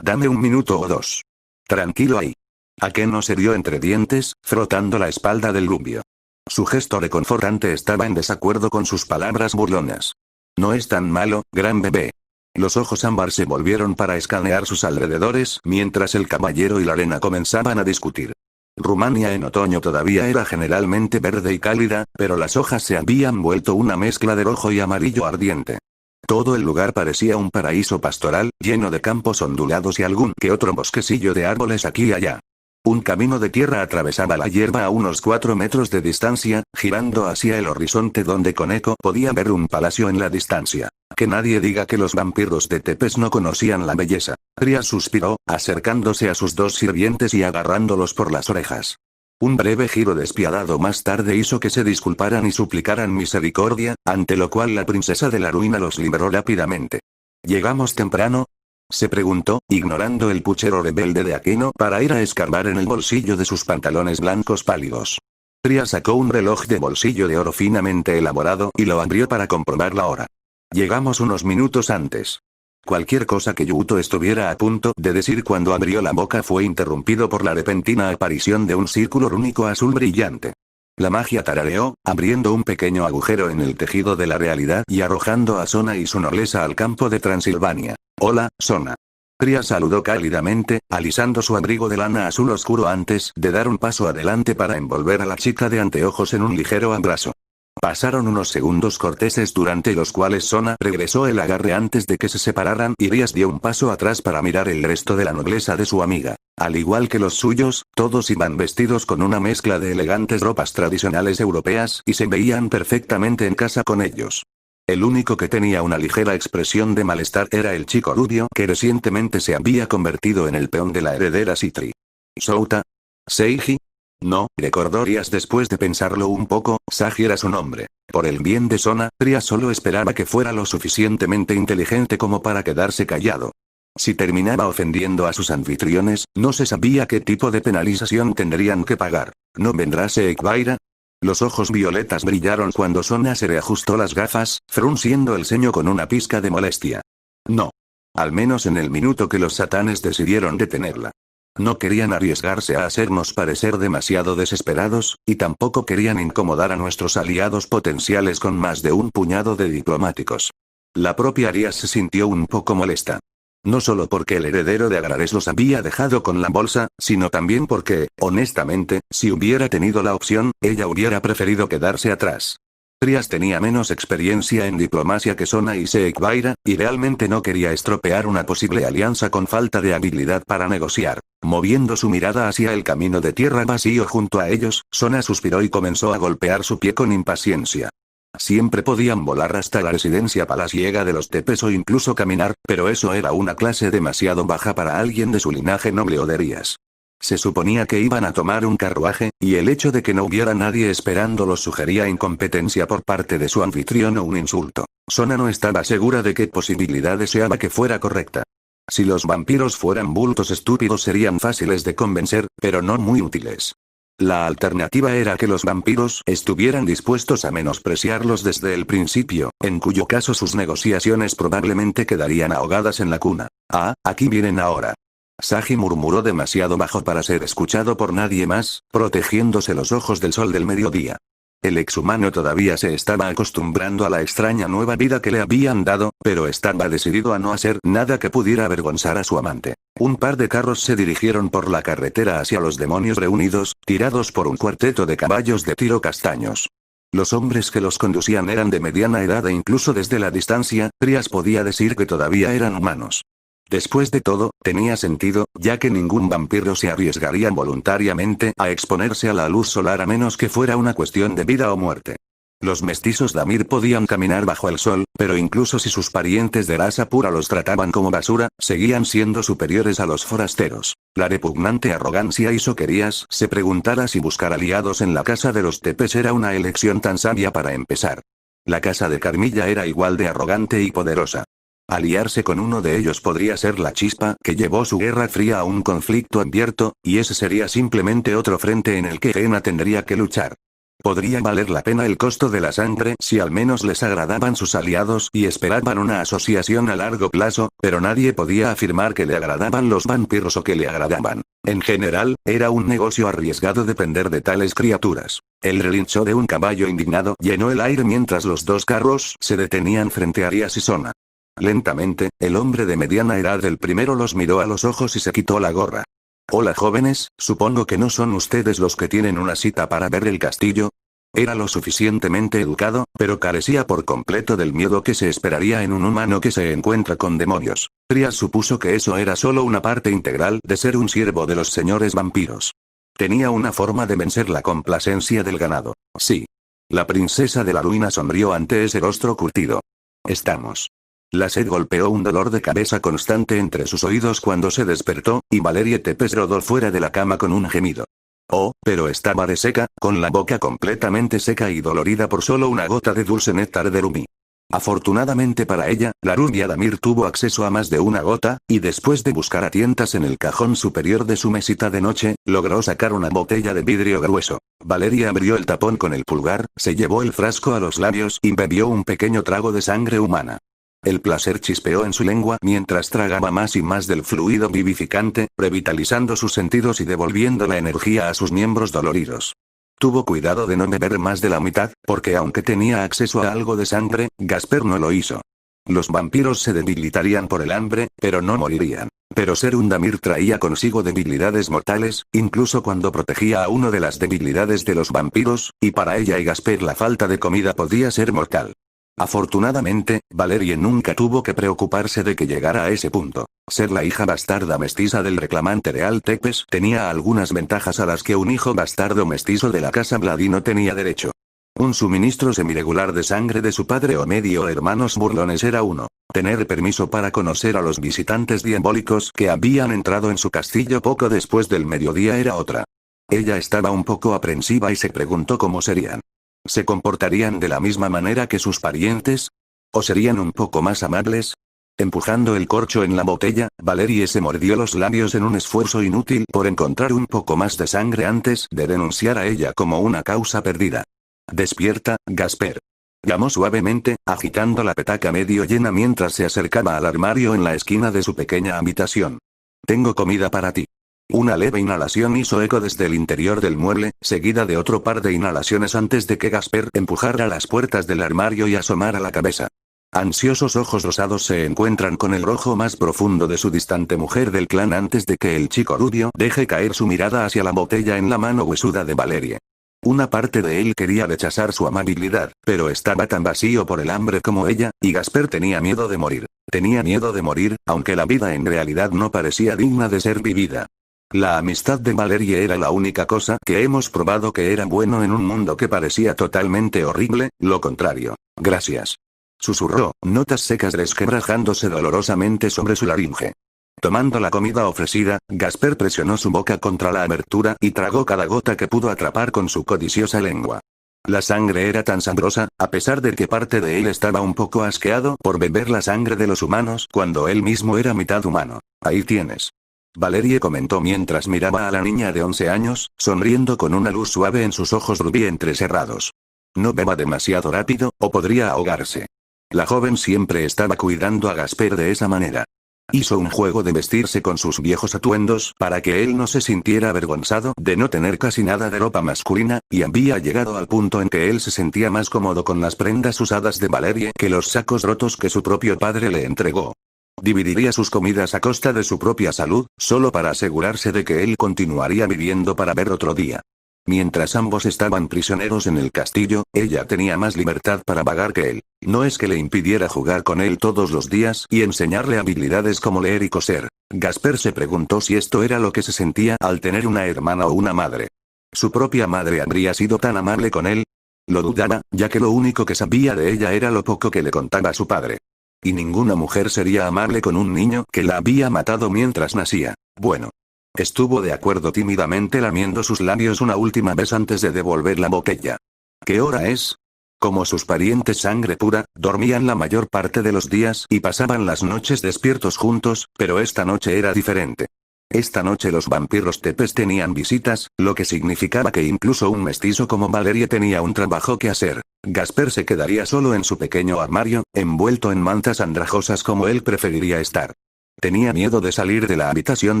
Dame un minuto o dos. Tranquilo ahí. ¿A qué no se dio entre dientes, frotando la espalda del rubio? Su gesto reconfortante estaba en desacuerdo con sus palabras burlonas. No es tan malo, gran bebé. Los ojos ámbar se volvieron para escanear sus alrededores, mientras el caballero y la arena comenzaban a discutir. Rumania en otoño todavía era generalmente verde y cálida, pero las hojas se habían vuelto una mezcla de rojo y amarillo ardiente. Todo el lugar parecía un paraíso pastoral, lleno de campos ondulados y algún que otro bosquecillo de árboles aquí y allá. Un camino de tierra atravesaba la hierba a unos 4 metros de distancia, girando hacia el horizonte donde Koneko podía ver un palacio en la distancia. Que nadie diga que los vampiros de Tepes no conocían la belleza. Rias suspiró, acercándose a sus dos sirvientes y agarrándolos por las orejas. Un breve giro despiadado más tarde hizo que se disculparan y suplicaran misericordia, ante lo cual la princesa de la ruina los liberó rápidamente. ¿Llegamos temprano?, se preguntó, ignorando el puchero rebelde de Aquino para ir a escarbar en el bolsillo de sus pantalones blancos pálidos. Rias sacó un reloj de bolsillo de oro finamente elaborado y lo abrió para comprobar la hora. Llegamos unos minutos antes. Cualquier cosa que Yuto estuviera a punto de decir cuando abrió la boca fue interrumpido por la repentina aparición de un círculo rúnico azul brillante. La magia tarareó, abriendo un pequeño agujero en el tejido de la realidad y arrojando a Sona y su nobleza al campo de Transilvania. Hola, Sona. Rias saludó cálidamente, alisando su abrigo de lana azul oscuro antes de dar un paso adelante para envolver a la chica de anteojos en un ligero abrazo. Pasaron unos segundos corteses durante los cuales Sona regresó el agarre antes de que se separaran y Rias dio un paso atrás para mirar el resto de la nobleza de su amiga. Al igual que los suyos, todos iban vestidos con una mezcla de elegantes ropas tradicionales europeas y se veían perfectamente en casa con ellos. El único que tenía una ligera expresión de malestar era el chico rubio que recientemente se había convertido en el peón de la heredera Citri. ¿Souta? ¿Seiji? No, recordó Rias después de pensarlo un poco, Sagi era su nombre. Por el bien de Sona, Rias solo esperaba que fuera lo suficientemente inteligente como para quedarse callado. Si terminaba ofendiendo a sus anfitriones, no se sabía qué tipo de penalización tendrían que pagar. ¿No vendrá Seikbaira? Los ojos violetas brillaron cuando Sona se reajustó las gafas, frunciendo el ceño con una pizca de molestia. No. Al menos en el minuto que los satanes decidieron detenerla. No querían arriesgarse a hacernos parecer demasiado desesperados, y tampoco querían incomodar a nuestros aliados potenciales con más de un puñado de diplomáticos. La propia Arias se sintió un poco molesta. No solo porque el heredero de Agrares los había dejado con la bolsa, sino también porque, honestamente, si hubiera tenido la opción, ella hubiera preferido quedarse atrás. Trias tenía menos experiencia en diplomacia que Sona y Seekvaira, y realmente no quería estropear una posible alianza con falta de habilidad para negociar. Moviendo su mirada hacia el camino de tierra vacío junto a ellos, Sona suspiró y comenzó a golpear su pie con impaciencia. Siempre podían volar hasta la residencia palaciega de los Tepes o incluso caminar, pero eso era una clase demasiado baja para alguien de su linaje noble o de Rías. Se suponía que iban a tomar un carruaje, y el hecho de que no hubiera nadie esperándolos sugería incompetencia por parte de su anfitrión o un insulto. Sona no estaba segura de qué posibilidad deseaba que fuera correcta. Si los vampiros fueran bultos estúpidos serían fáciles de convencer, pero no muy útiles. La alternativa era que los vampiros estuvieran dispuestos a menospreciarlos desde el principio, en cuyo caso sus negociaciones probablemente quedarían ahogadas en la cuna. Ah, aquí vienen ahora. Sagi murmuró demasiado bajo para ser escuchado por nadie más, protegiéndose los ojos del sol del mediodía. El exhumano todavía se estaba acostumbrando a la extraña nueva vida que le habían dado, pero estaba decidido a no hacer nada que pudiera avergonzar a su amante. Un par de carros se dirigieron por la carretera hacia los demonios reunidos, tirados por un cuarteto de caballos de tiro castaños. Los hombres que los conducían eran de mediana edad e incluso desde la distancia, Trias podía decir que todavía eran humanos. Después de todo, tenía sentido, ya que ningún vampiro se arriesgaría voluntariamente a exponerse a la luz solar a menos que fuera una cuestión de vida o muerte. Los mestizos Damir podían caminar bajo el sol, pero incluso si sus parientes de raza pura los trataban como basura, seguían siendo superiores a los forasteros. La repugnante arrogancia hizo que Rías se preguntara si buscar aliados en la casa de los Tepes era una elección tan sabia para empezar. La casa de Carmilla era igual de arrogante y poderosa. Aliarse con uno de ellos podría ser la chispa que llevó su guerra fría a un conflicto abierto, y ese sería simplemente otro frente en el que Hena tendría que luchar. Podría valer la pena el costo de la sangre si al menos les agradaban sus aliados y esperaban una asociación a largo plazo, pero nadie podía afirmar que le agradaban los vampiros o que le agradaban. En general, era un negocio arriesgado depender de tales criaturas. El relincho de un caballo indignado llenó el aire mientras los dos carros se detenían frente a Arias y Sona. Lentamente, el hombre de mediana edad del primero los miró a los ojos y se quitó la gorra. Hola jóvenes, supongo que no son ustedes los que tienen una cita para ver el castillo. Era lo suficientemente educado, pero carecía por completo del miedo que se esperaría en un humano que se encuentra con demonios. Trias supuso que eso era solo una parte integral de ser un siervo de los señores vampiros. Tenía una forma de vencer la complacencia del ganado. Sí. La princesa de la ruina sonrió ante ese rostro curtido. Estamos. La sed golpeó un dolor de cabeza constante entre sus oídos cuando se despertó, y Valerie Tepes rodó fuera de la cama con un gemido. Oh, pero estaba reseca, con la boca completamente seca y dolorida por solo una gota de dulce néctar de Rumi. Afortunadamente para ella, la rubia Damir tuvo acceso a más de una gota, y después de buscar a tientas en el cajón superior de su mesita de noche, logró sacar una botella de vidrio grueso. Valeria abrió el tapón con el pulgar, se llevó el frasco a los labios y bebió un pequeño trago de sangre humana. El placer chispeó en su lengua mientras tragaba más y más del fluido vivificante, revitalizando sus sentidos y devolviendo la energía a sus miembros doloridos. Tuvo cuidado de no beber más de la mitad, porque aunque tenía acceso a algo de sangre, Gasper no lo hizo. Los vampiros se debilitarían por el hambre, pero no morirían. Pero ser un Damir traía consigo debilidades mortales, incluso cuando protegía a uno de las debilidades de los vampiros, y para ella y Gasper la falta de comida podía ser mortal. Afortunadamente, Valerie nunca tuvo que preocuparse de que llegara a ese punto. Ser la hija bastarda mestiza del reclamante real Tepes tenía algunas ventajas a las que un hijo bastardo mestizo de la casa Vladi no tenía derecho. Un suministro semiregular de sangre de su padre o medio hermanos burlones era uno. Tener permiso para conocer a los visitantes diabólicos que habían entrado en su castillo poco después del mediodía era otra. Ella estaba un poco aprensiva y se preguntó cómo serían. ¿Se comportarían de la misma manera que sus parientes? ¿O serían un poco más amables? Empujando el corcho en la botella, Valerie se mordió los labios en un esfuerzo inútil por encontrar un poco más de sangre antes de denunciar a ella como una causa perdida. Despierta, Gasper. Llamó suavemente, agitando la petaca medio llena mientras se acercaba al armario en la esquina de su pequeña habitación. Tengo comida para ti. Una leve inhalación hizo eco desde el interior del mueble, seguida de otro par de inhalaciones antes de que Gasper empujara las puertas del armario y asomara la cabeza. Ansiosos ojos rosados se encuentran con el rojo más profundo de su distante mujer del clan antes de que el chico rubio deje caer su mirada hacia la botella en la mano huesuda de Valerie. Una parte de él quería rechazar su amabilidad, pero estaba tan vacío por el hambre como ella, y Gasper tenía miedo de morir. Tenía miedo de morir, aunque la vida en realidad no parecía digna de ser vivida. La amistad de Valerie era la única cosa que hemos probado que era bueno en un mundo que parecía totalmente horrible, lo contrario. Gracias. Susurró, notas secas resquebrajándose dolorosamente sobre su laringe. Tomando la comida ofrecida, Gasper presionó su boca contra la abertura y tragó cada gota que pudo atrapar con su codiciosa lengua. La sangre era tan sabrosa, a pesar de que parte de él estaba un poco asqueado por beber la sangre de los humanos cuando él mismo era mitad humano. Ahí tienes. Valerie comentó mientras miraba a la niña de 11 años, sonriendo con una luz suave en sus ojos rubí entrecerrados. No beba demasiado rápido, o podría ahogarse. La joven siempre estaba cuidando a Gasper de esa manera. Hizo un juego de vestirse con sus viejos atuendos para que él no se sintiera avergonzado de no tener casi nada de ropa masculina, y había llegado al punto en que él se sentía más cómodo con las prendas usadas de Valerie que los sacos rotos que su propio padre le entregó. Dividiría sus comidas a costa de su propia salud, solo para asegurarse de que él continuaría viviendo para ver otro día. Mientras ambos estaban prisioneros en el castillo, ella tenía más libertad para vagar que él. No es que le impidiera jugar con él todos los días y enseñarle habilidades como leer y coser. Gasper se preguntó si esto era lo que se sentía al tener una hermana o una madre. ¿Su propia madre habría sido tan amable con él? Lo dudaba, ya que lo único que sabía de ella era lo poco que le contaba su padre. Y ninguna mujer sería amable con un niño que la había matado mientras nacía. Bueno. Estuvo de acuerdo tímidamente lamiendo sus labios una última vez antes de devolver la botella. ¿Qué hora es? Como sus parientes sangre pura, dormían la mayor parte de los días y pasaban las noches despiertos juntos, pero esta noche era diferente. Esta noche los vampiros tepes tenían visitas, lo que significaba que incluso un mestizo como Valerie tenía un trabajo que hacer. Gasper se quedaría solo en su pequeño armario, envuelto en mantas andrajosas como él preferiría estar. Tenía miedo de salir de la habitación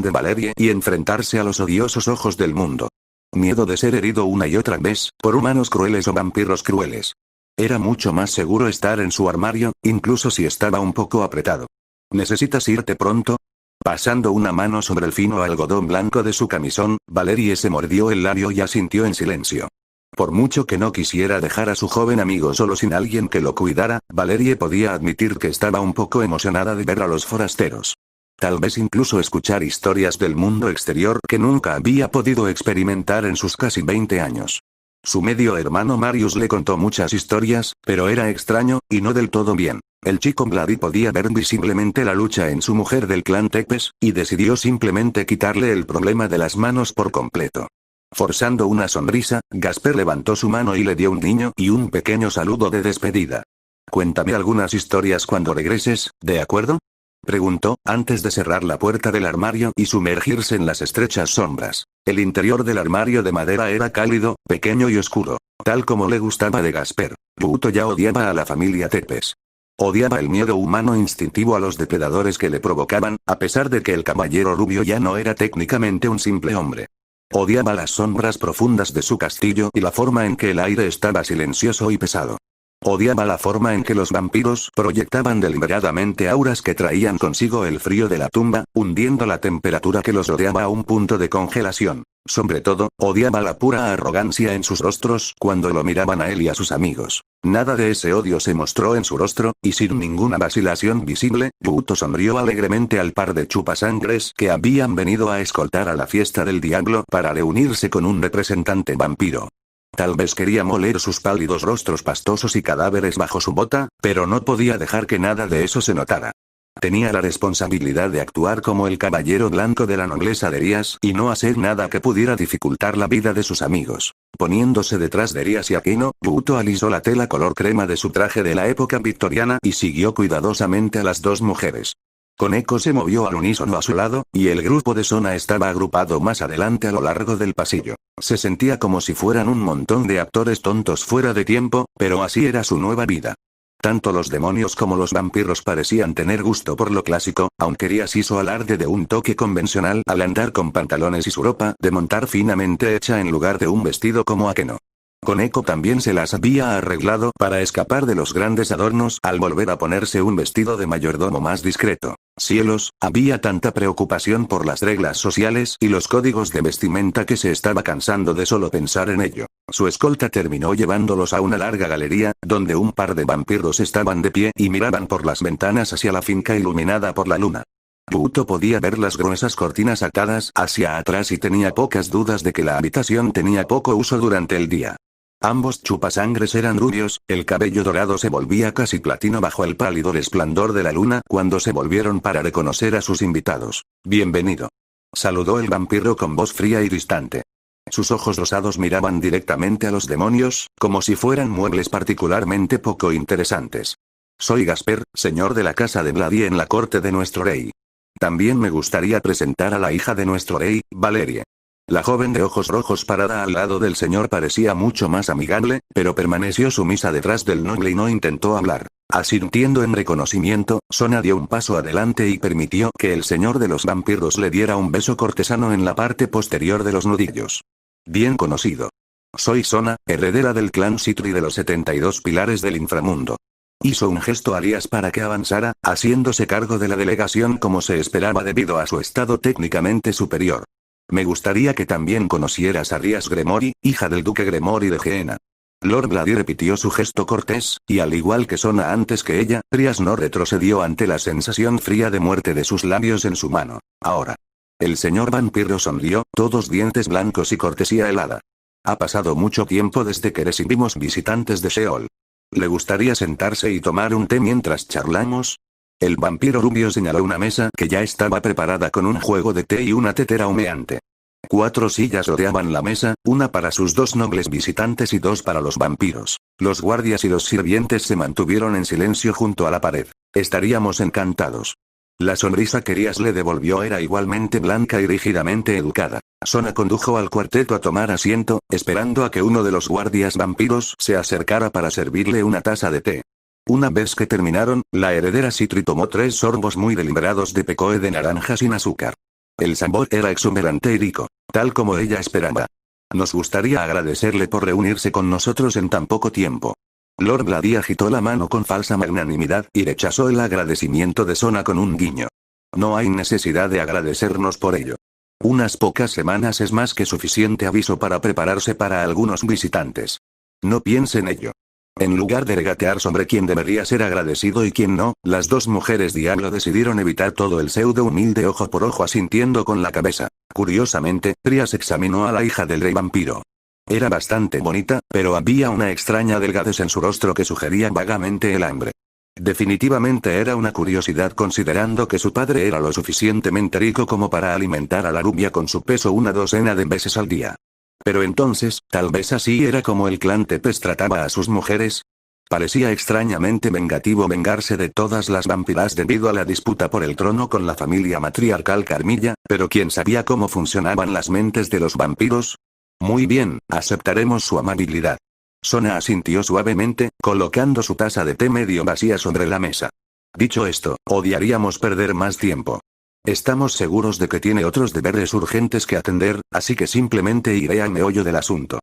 de Valerie y enfrentarse a los odiosos ojos del mundo. Miedo de ser herido una y otra vez, por humanos crueles o vampiros crueles. Era mucho más seguro estar en su armario, incluso si estaba un poco apretado. ¿Necesitas irte pronto? Pasando una mano sobre el fino algodón blanco de su camisón, Valerie se mordió el labio y asintió en silencio. Por mucho que no quisiera dejar a su joven amigo solo sin alguien que lo cuidara, Valerie podía admitir que estaba un poco emocionada de ver a los forasteros. Tal vez incluso escuchar historias del mundo exterior que nunca había podido experimentar en sus casi 20 años. Su medio hermano Marius le contó muchas historias, pero era extraño, y no del todo bien. El chico Vladi podía ver visiblemente la lucha en su mujer del clan Tepes, y decidió simplemente quitarle el problema de las manos por completo. Forzando una sonrisa, Gasper levantó su mano y le dio un guiño y un pequeño saludo de despedida. Cuéntame algunas historias cuando regreses, ¿de acuerdo? Preguntó, antes de cerrar la puerta del armario y sumergirse en las estrechas sombras. El interior del armario de madera era cálido, pequeño y oscuro, tal como le gustaba de Gasper. Buto ya odiaba a la familia Tepes. Odiaba el miedo humano instintivo a los depredadores que le provocaban, a pesar de que el caballero rubio ya no era técnicamente un simple hombre. Odiaba las sombras profundas de su castillo y la forma en que el aire estaba silencioso y pesado. Odiaba la forma en que los vampiros proyectaban deliberadamente auras que traían consigo el frío de la tumba, hundiendo la temperatura que los rodeaba a un punto de congelación. Sobre todo, odiaba la pura arrogancia en sus rostros cuando lo miraban a él y a sus amigos. Nada de ese odio se mostró en su rostro, y sin ninguna vacilación visible, Buto sonrió alegremente al par de chupasangres que habían venido a escoltar a la fiesta del diablo para reunirse con un representante vampiro. Tal vez quería moler sus pálidos rostros pastosos y cadáveres bajo su bota, pero no podía dejar que nada de eso se notara. Tenía la responsabilidad de actuar como el caballero blanco de la nobleza de Rías y no hacer nada que pudiera dificultar la vida de sus amigos. Poniéndose detrás de Rías y Aquino, Buto alisó la tela color crema de su traje de la época victoriana y siguió cuidadosamente a las dos mujeres. Koneko se movió al unísono a su lado, y el grupo de Sona estaba agrupado más adelante a lo largo del pasillo. Se sentía como si fueran un montón de actores tontos fuera de tiempo, pero así era su nueva vida. Tanto los demonios como los vampiros parecían tener gusto por lo clásico, aunque Rías hizo alarde de un toque convencional al andar con pantalones y su ropa de montar finamente hecha en lugar de un vestido como Akeno. Koneko también se las había arreglado para escapar de los grandes adornos al volver a ponerse un vestido de mayordomo más discreto. Cielos, había tanta preocupación por las reglas sociales y los códigos de vestimenta que se estaba cansando de solo pensar en ello. Su escolta terminó llevándolos a una larga galería, donde un par de vampiros estaban de pie y miraban por las ventanas hacia la finca iluminada por la luna. Yuto podía ver las gruesas cortinas atadas hacia atrás y tenía pocas dudas de que la habitación tenía poco uso durante el día. Ambos chupasangres eran rubios, el cabello dorado se volvía casi platino bajo el pálido resplandor de la luna cuando se volvieron para reconocer a sus invitados. «Bienvenido», saludó el vampiro con voz fría y distante. Sus ojos rosados miraban directamente a los demonios, como si fueran muebles particularmente poco interesantes. «Soy Gasper, señor de la casa de Vladie en la corte de nuestro rey. También me gustaría presentar a la hija de nuestro rey, Valerie». La joven de ojos rojos parada al lado del señor parecía mucho más amigable, pero permaneció sumisa detrás del noble y no intentó hablar. Asintiendo en reconocimiento, Sona dio un paso adelante y permitió que el señor de los vampiros le diera un beso cortesano en la parte posterior de los nudillos. «Bien conocido. Soy Sona, heredera del clan Citri de los 72 pilares del inframundo». Hizo un gesto a Rías para que avanzara, haciéndose cargo de la delegación como se esperaba debido a su estado técnicamente superior. «Me gustaría que también conocieras a Rías Gremori, hija del duque Gremori de Gehenna». Lord Vladdy repitió su gesto cortés, y al igual que Sona antes que ella, Rías no retrocedió ante la sensación fría de muerte de sus labios en su mano. Ahora. El señor vampiro sonrió, todos dientes blancos y cortesía helada. «Ha pasado mucho tiempo desde que recibimos visitantes de Sheol. ¿Le gustaría sentarse y tomar un té mientras charlamos?» El vampiro rubio señaló una mesa que ya estaba preparada con un juego de té y una tetera humeante. 4 sillas rodeaban la mesa, una para sus 2 nobles visitantes y 2 para los vampiros. Los guardias y los sirvientes se mantuvieron en silencio junto a la pared. «Estaríamos encantados». La sonrisa que Rías le devolvió era igualmente blanca y rígidamente educada. Sona condujo al cuarteto a tomar asiento, esperando a que uno de los guardias vampiros se acercara para servirle una taza de té. Una vez que terminaron, la heredera Citri tomó 3 sorbos muy deliberados de pecoe de naranja sin azúcar. El sabor era exuberante y rico, tal como ella esperaba. «Nos gustaría agradecerle por reunirse con nosotros en tan poco tiempo». Lord Vladdy agitó la mano con falsa magnanimidad y rechazó el agradecimiento de Sona con un guiño. «No hay necesidad de agradecernos por ello. Unas pocas semanas es más que suficiente aviso para prepararse para algunos visitantes. No piense en ello». En lugar de regatear sobre quién debería ser agradecido y quién no, las 2 mujeres diablo decidieron evitar todo el pseudo humilde ojo por ojo asintiendo con la cabeza. Curiosamente, Rías examinó a la hija del rey vampiro. Era bastante bonita, pero había una extraña delgadez en su rostro que sugería vagamente el hambre. Definitivamente era una curiosidad considerando que su padre era lo suficientemente rico como para alimentar a la rubia con su peso una docena de veces al día. Pero entonces, tal vez así era como el clan Tepes trataba a sus mujeres. Parecía extrañamente vengativo vengarse de todas las vampiras debido a la disputa por el trono con la familia matriarcal Carmilla, pero ¿quién sabía cómo funcionaban las mentes de los vampiros? «Muy bien, aceptaremos su amabilidad». Sona asintió suavemente, colocando su taza de té medio vacía sobre la mesa. «Dicho esto, odiaríamos perder más tiempo. Estamos seguros de que tiene otros deberes urgentes que atender, así que simplemente iré al meollo del asunto.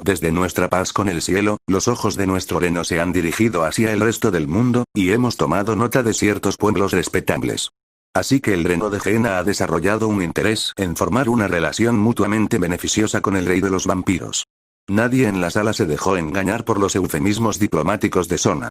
Desde nuestra paz con el cielo, los ojos de nuestro reno se han dirigido hacia el resto del mundo, y hemos tomado nota de ciertos pueblos respetables. Así que el reno de Gehenna ha desarrollado un interés en formar una relación mutuamente beneficiosa con el rey de los vampiros». Nadie en la sala se dejó engañar por los eufemismos diplomáticos de Sona.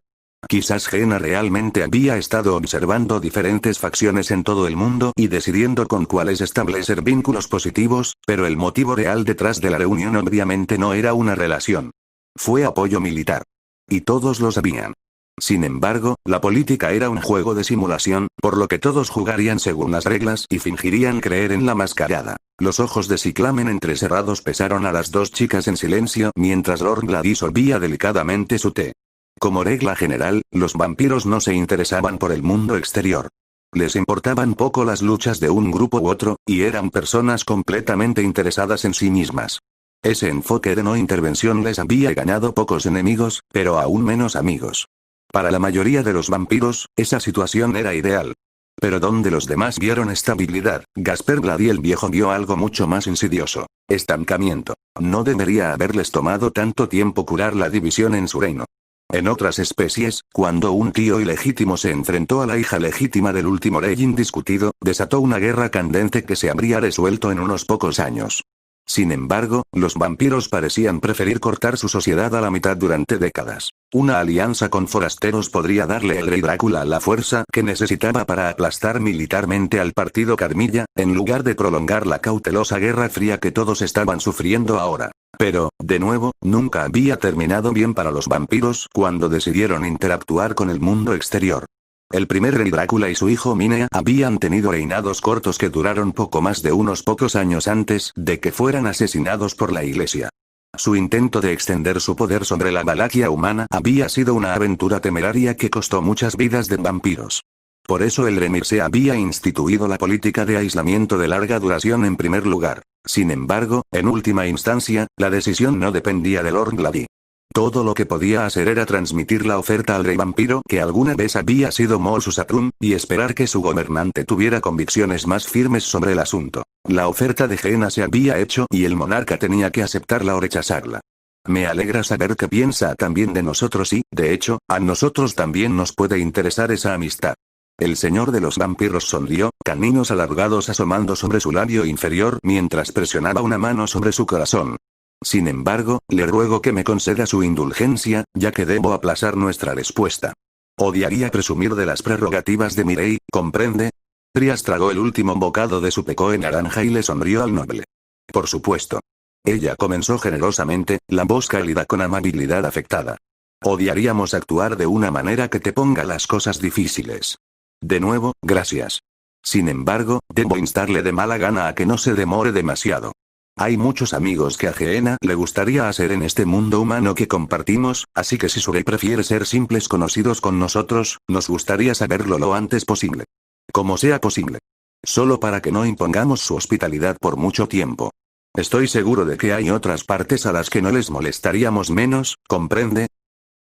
Quizás Gehenna realmente había estado observando diferentes facciones en todo el mundo y decidiendo con cuáles establecer vínculos positivos, pero el motivo real detrás de la reunión obviamente no era una relación. Fue apoyo militar. Y todos lo sabían. Sin embargo, la política era un juego de simulación, por lo que todos jugarían según las reglas y fingirían creer en la mascarada. Los ojos de Ciclamen entrecerrados pesaron a las 2 chicas en silencio mientras Lord Vladdy sorbía delicadamente su té. Como regla general, los vampiros no se interesaban por el mundo exterior. Les importaban poco las luchas de un grupo u otro, y eran personas completamente interesadas en sí mismas. Ese enfoque de no intervención les había ganado pocos enemigos, pero aún menos amigos. Para la mayoría de los vampiros, esa situación era ideal. Pero donde los demás vieron estabilidad, Gasper Glady el viejo vio algo mucho más insidioso: estancamiento. No debería haberles tomado tanto tiempo curar la división en su reino. En otras especies, cuando un tío ilegítimo se enfrentó a la hija legítima del último rey indiscutido, desató una guerra candente que se habría resuelto en unos pocos años. Sin embargo, los vampiros parecían preferir cortar su sociedad a la mitad durante décadas. Una alianza con forasteros podría darle al rey Drácula la fuerza que necesitaba para aplastar militarmente al partido Carmilla, en lugar de prolongar la cautelosa guerra fría que todos estaban sufriendo ahora. Pero, de nuevo, nunca había terminado bien para los vampiros cuando decidieron interactuar con el mundo exterior. El primer rey Drácula y su hijo Minea habían tenido reinados cortos que duraron poco más de unos pocos años antes de que fueran asesinados por la iglesia. Su intento de extender su poder sobre la Valaquia humana había sido una aventura temeraria que costó muchas vidas de vampiros. Por eso el Remir se había instituido la política de aislamiento de larga duración en primer lugar. Sin embargo, en última instancia, la decisión no dependía de Lord Glady. Todo lo que podía hacer era transmitir la oferta al rey vampiro que alguna vez había sido Molsus Atrum, y esperar que su gobernante tuviera convicciones más firmes sobre el asunto. La oferta de Gehenna se había hecho y el monarca tenía que aceptarla o rechazarla. Me alegra saber que piensa también de nosotros y, de hecho, a nosotros también nos puede interesar esa amistad. El señor de los vampiros sonrió, caninos alargados asomando sobre su labio inferior mientras presionaba una mano sobre su corazón. Sin embargo, le ruego que me conceda su indulgencia, ya que debo aplazar nuestra respuesta. Odiaría presumir de las prerrogativas de mi rey, ¿comprende? Trias tragó el último bocado de su pecoe naranja y le sonrió al noble. Por supuesto. Ella comenzó generosamente, la voz cálida con amabilidad afectada. Odiaríamos actuar de una manera que te ponga las cosas difíciles. De nuevo, gracias. Sin embargo, debo instarle de mala gana a que no se demore demasiado. Hay muchos amigos que a Gehenna le gustaría hacer en este mundo humano que compartimos, así que si su rey prefiere ser simples conocidos con nosotros, nos gustaría saberlo lo antes posible. Como sea posible. Solo para que no impongamos su hospitalidad por mucho tiempo. Estoy seguro de que hay otras partes a las que no les molestaríamos menos, ¿comprende?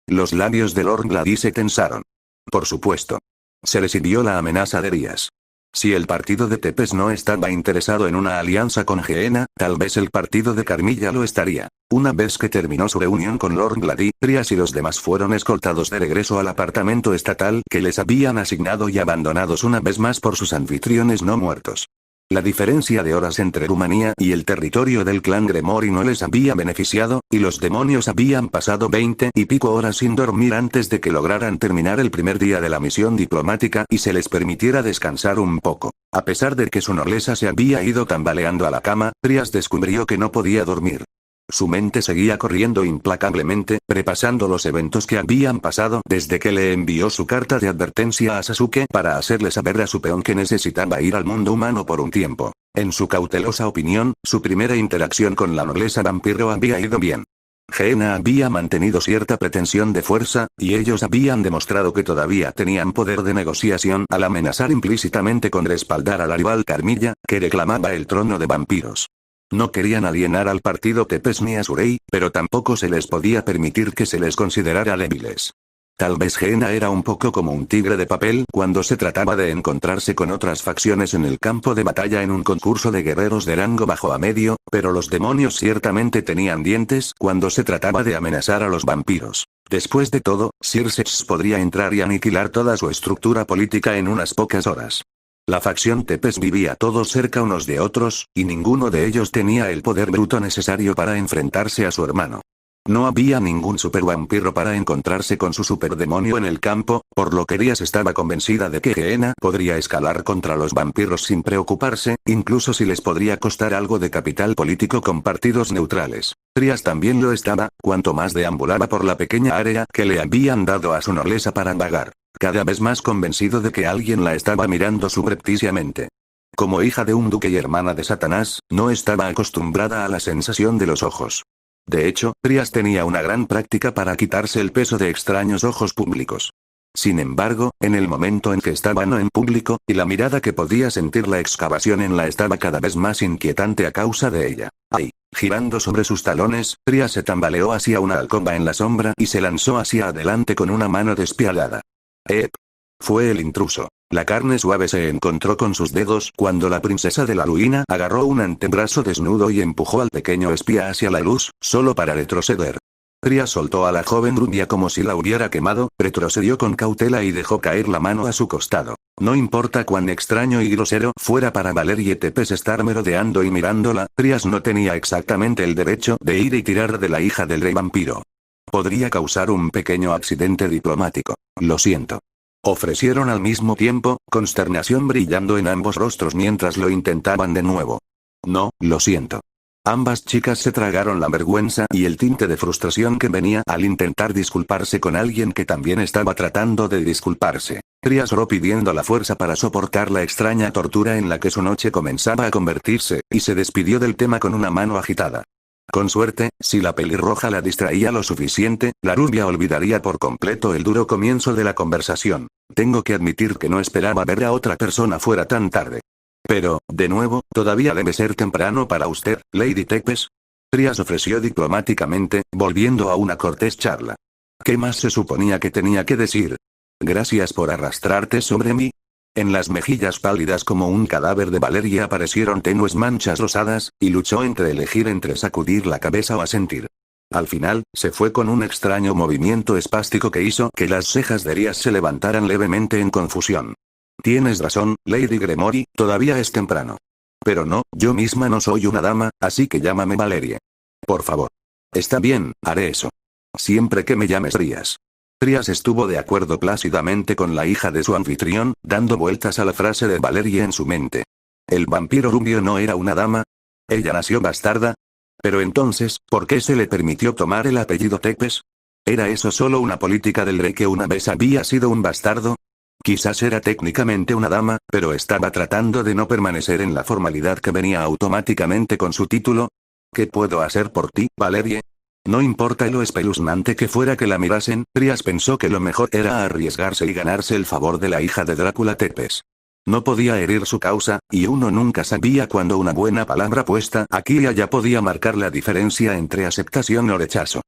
Los labios de Lord Glady se tensaron. Por supuesto. Se le siguió la amenaza de Rías. Si el partido de Tepes no estaba interesado en una alianza con Gehenna, tal vez el partido de Carmilla lo estaría. Una vez que terminó su reunión con Lord Glady, Trias y los demás fueron escoltados de regreso al apartamento estatal que les habían asignado y abandonados una vez más por sus anfitriones no muertos. La diferencia de horas entre Rumanía y el territorio del clan Gremori no les había beneficiado, y los demonios habían pasado 20 y pico horas sin dormir antes de que lograran terminar el primer día de la misión diplomática y se les permitiera descansar un poco. A pesar de que su nobleza se había ido tambaleando a la cama, Trias descubrió que no podía dormir. Su mente seguía corriendo implacablemente, repasando los eventos que habían pasado desde que le envió su carta de advertencia a Sasuke para hacerle saber a su peón que necesitaba ir al mundo humano por un tiempo. En su cautelosa opinión, su primera interacción con la nobleza vampiro había ido bien. Gehenna había mantenido cierta pretensión de fuerza, y ellos habían demostrado que todavía tenían poder de negociación al amenazar implícitamente con respaldar a la rival Carmilla, que reclamaba el trono de vampiros. No querían alienar al partido Tepes ni a su rey, pero tampoco se les podía permitir que se les considerara débiles. Tal vez Gehenna era un poco como un tigre de papel cuando se trataba de encontrarse con otras facciones en el campo de batalla en un concurso de guerreros de rango bajo a medio, pero los demonios ciertamente tenían dientes cuando se trataba de amenazar a los vampiros. Después de todo, Circex podría entrar y aniquilar toda su estructura política en unas pocas horas. La facción Tepes vivía todos cerca unos de otros, y ninguno de ellos tenía el poder bruto necesario para enfrentarse a su hermano. No había ningún supervampiro para encontrarse con su superdemonio en el campo, por lo que Rías estaba convencida de que Gehenna podría escalar contra los vampiros sin preocuparse, incluso si les podría costar algo de capital político con partidos neutrales. Rías también lo estaba, cuanto más deambulaba por la pequeña área que le habían dado a su nobleza para vagar, cada vez más convencido de que alguien la estaba mirando subrepticiamente. Como hija de un duque y hermana de Satanás, no estaba acostumbrada a la sensación de los ojos. De hecho, Trias tenía una gran práctica para quitarse el peso de extraños ojos públicos. Sin embargo, en el momento en que estaba no en público, y la mirada que podía sentir la excavación en la estaba cada vez más inquietante a causa de ella. ¡Ay! Girando sobre sus talones, Trias se tambaleó hacia una alcoba en la sombra y se lanzó hacia adelante con una mano despiadada. Fue el intruso. La carne suave se encontró con sus dedos cuando la princesa de la ruina agarró un antebrazo desnudo y empujó al pequeño espía hacia la luz, solo para retroceder. Trias soltó a la joven rubia como si la hubiera quemado, retrocedió con cautela y dejó caer la mano a su costado. No importa cuán extraño y grosero fuera para Valerie Tepes estar merodeando y mirándola, Trias no tenía exactamente el derecho de ir y tirar de la hija del rey vampiro. Podría causar un pequeño accidente diplomático. Lo siento. Ofrecieron al mismo tiempo, consternación brillando en ambos rostros mientras lo intentaban de nuevo. No, lo siento. Ambas chicas se tragaron la vergüenza y el tinte de frustración que venía al intentar disculparse con alguien que también estaba tratando de disculparse. Trias oró pidiendo la fuerza para soportar la extraña tortura en la que su noche comenzaba a convertirse, y se despidió del tema con una mano agitada. Con suerte, si la pelirroja la distraía lo suficiente, la rubia olvidaría por completo el duro comienzo de la conversación. Tengo que admitir que no esperaba ver a otra persona fuera tan tarde. Pero, de nuevo, todavía debe ser temprano para usted, Lady Tepes. Trias ofreció diplomáticamente, volviendo a una cortés charla. ¿Qué más se suponía que tenía que decir? Gracias por arrastrarte sobre mí. En las mejillas pálidas como un cadáver de Valerie aparecieron tenues manchas rosadas, y luchó entre elegir entre sacudir la cabeza o asentir. Al final, se fue con un extraño movimiento espástico que hizo que las cejas de Trias se levantaran levemente en confusión. Tienes razón, Lady Gremory, todavía es temprano. Pero no, yo misma no soy una dama, así que llámame Valerie. Por favor. Está bien, haré eso. Siempre que me llames Trias. Trias estuvo de acuerdo plácidamente con la hija de su anfitrión, dando vueltas a la frase de Valerie en su mente. ¿El vampiro rubio no era una dama? ¿Ella nació bastarda? Pero entonces, ¿por qué se le permitió tomar el apellido Tepes? ¿Era eso solo una política del rey que una vez había sido un bastardo? Quizás era técnicamente una dama, pero estaba tratando de no permanecer en la formalidad que venía automáticamente con su título. ¿Qué puedo hacer por ti, Valerie? No importa lo espeluznante que fuera que la mirasen, Trias pensó que lo mejor era arriesgarse y ganarse el favor de la hija de Drácula Tepes. No podía herir su causa, y uno nunca sabía cuándo una buena palabra puesta aquí y allá podía marcar la diferencia entre aceptación o rechazo.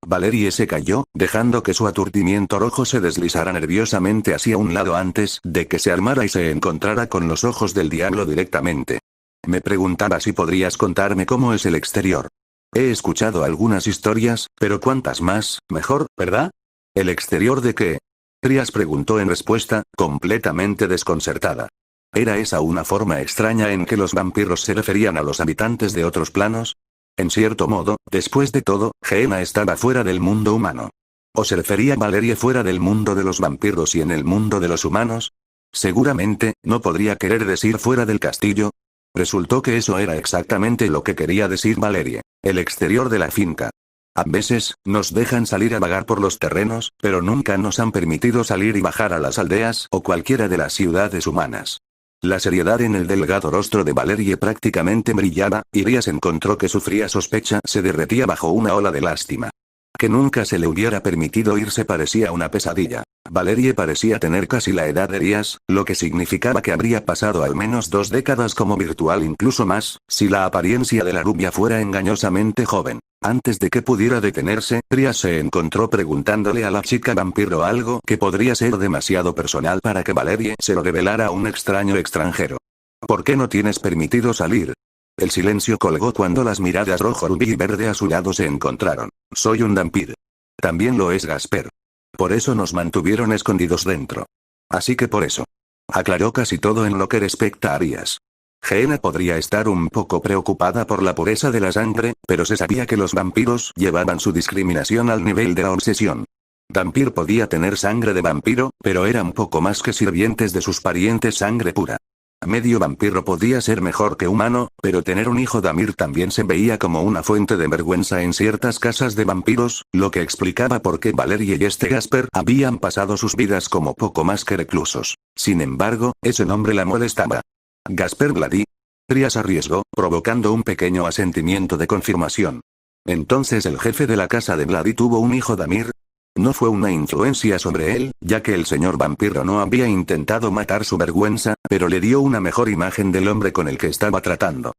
Valerie se calló, dejando que su aturdimiento rojo se deslizara nerviosamente hacia un lado antes de que se armara y se encontrara con los ojos del diablo directamente. Me preguntaba si podrías contarme cómo es el exterior. He escuchado algunas historias, pero cuantas más, mejor, ¿verdad? ¿El exterior de qué? Trias preguntó en respuesta, completamente desconcertada. ¿Era esa una forma extraña en que los vampiros se referían a los habitantes de otros planos? En cierto modo, después de todo, Gehenna estaba fuera del mundo humano. ¿O se refería Valerie fuera del mundo de los vampiros y en el mundo de los humanos? Seguramente, no podría querer decir fuera del castillo. Resultó que eso era exactamente lo que quería decir Valerie, el exterior de la finca. A veces, nos dejan salir a vagar por los terrenos, pero nunca nos han permitido salir y bajar a las aldeas o cualquiera de las ciudades humanas. La seriedad en el delgado rostro de Valerie prácticamente brillaba, y Trias encontró que su fría sospecha se derretía bajo una ola de lástima. Que nunca se le hubiera permitido irse parecía una pesadilla. Valerie parecía tener casi la edad de Trias, lo que significaba que habría pasado al menos 2 décadas como virtual, incluso más, si la apariencia de la rubia fuera engañosamente joven. Antes de que pudiera detenerse, Trias se encontró preguntándole a la chica vampiro algo que podría ser demasiado personal para que Valerie se lo revelara a un extraño extranjero. ¿Por qué no tienes permitido salir? El silencio colgó cuando las miradas rojo, rubí y verde a su lado se encontraron. Soy un vampiro. También lo es Gasper. Por eso nos mantuvieron escondidos dentro. Así que por eso. Aclaró casi todo en lo que respecta a Trias. Gehenna podría estar un poco preocupada por la pureza de la sangre, pero se sabía que los vampiros llevaban su discriminación al nivel de la obsesión. Dampir podía tener sangre de vampiro, pero eran poco más que sirvientes de sus parientes sangre pura. Medio vampiro podía ser mejor que humano, pero tener un hijo Damir también se veía como una fuente de vergüenza en ciertas casas de vampiros, lo que explicaba por qué Valerie y Gasper habían pasado sus vidas como poco más que reclusos. Sin embargo, ese nombre la molestaba. Gasper Glady. Trias arriesgó, provocando un pequeño asentimiento de confirmación. Entonces el jefe de la casa de Glady tuvo un hijo Damir. No fue una influencia sobre él, ya que el señor vampiro no había intentado matar su vergüenza, pero le dio una mejor imagen del hombre con el que estaba tratando.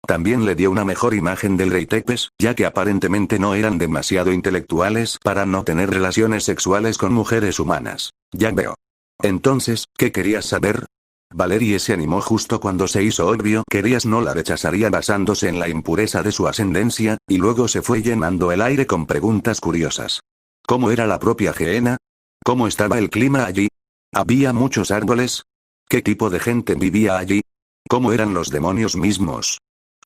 También le dio una mejor imagen del rey Tepes, ya que aparentemente no eran demasiado intelectuales para no tener relaciones sexuales con mujeres humanas. Ya veo. Entonces, ¿qué querías saber? Valerie se animó justo cuando se hizo obvio que Rías no la rechazaría basándose en la impureza de su ascendencia, y luego se fue llenando el aire con preguntas curiosas. ¿Cómo era la propia Gehenna? ¿Cómo estaba el clima allí? ¿Había muchos árboles? ¿Qué tipo de gente vivía allí? ¿Cómo eran los demonios mismos?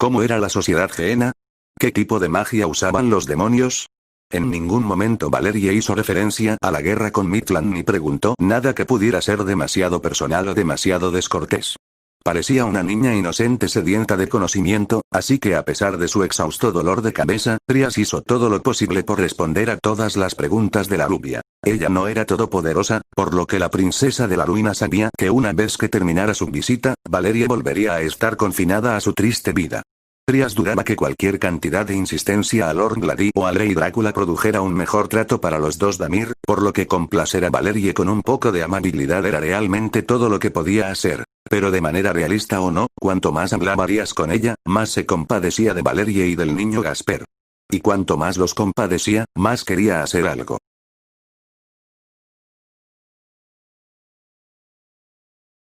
¿Cómo era la sociedad Gehenna? ¿Qué tipo de magia usaban los demonios? En ningún momento Valerie hizo referencia a la guerra con Midland ni preguntó nada que pudiera ser demasiado personal o demasiado descortés. Parecía una niña inocente sedienta de conocimiento, así que a pesar de su exhausto dolor de cabeza, Trias hizo todo lo posible por responder a todas las preguntas de la rubia. Ella no era todopoderosa, por lo que la princesa de la ruina sabía que una vez que terminara su visita, Valerie volvería a estar confinada a su triste vida. Trias dudaba que cualquier cantidad de insistencia a Lord Glady o al rey Drácula produjera un mejor trato para los dos Damir, por lo que complacer a Valerie con un poco de amabilidad era realmente todo lo que podía hacer. Pero de manera realista o no, cuanto más hablaba Rías con ella, más se compadecía de Valerie y del niño Gasper. Y cuanto más los compadecía, más quería hacer algo.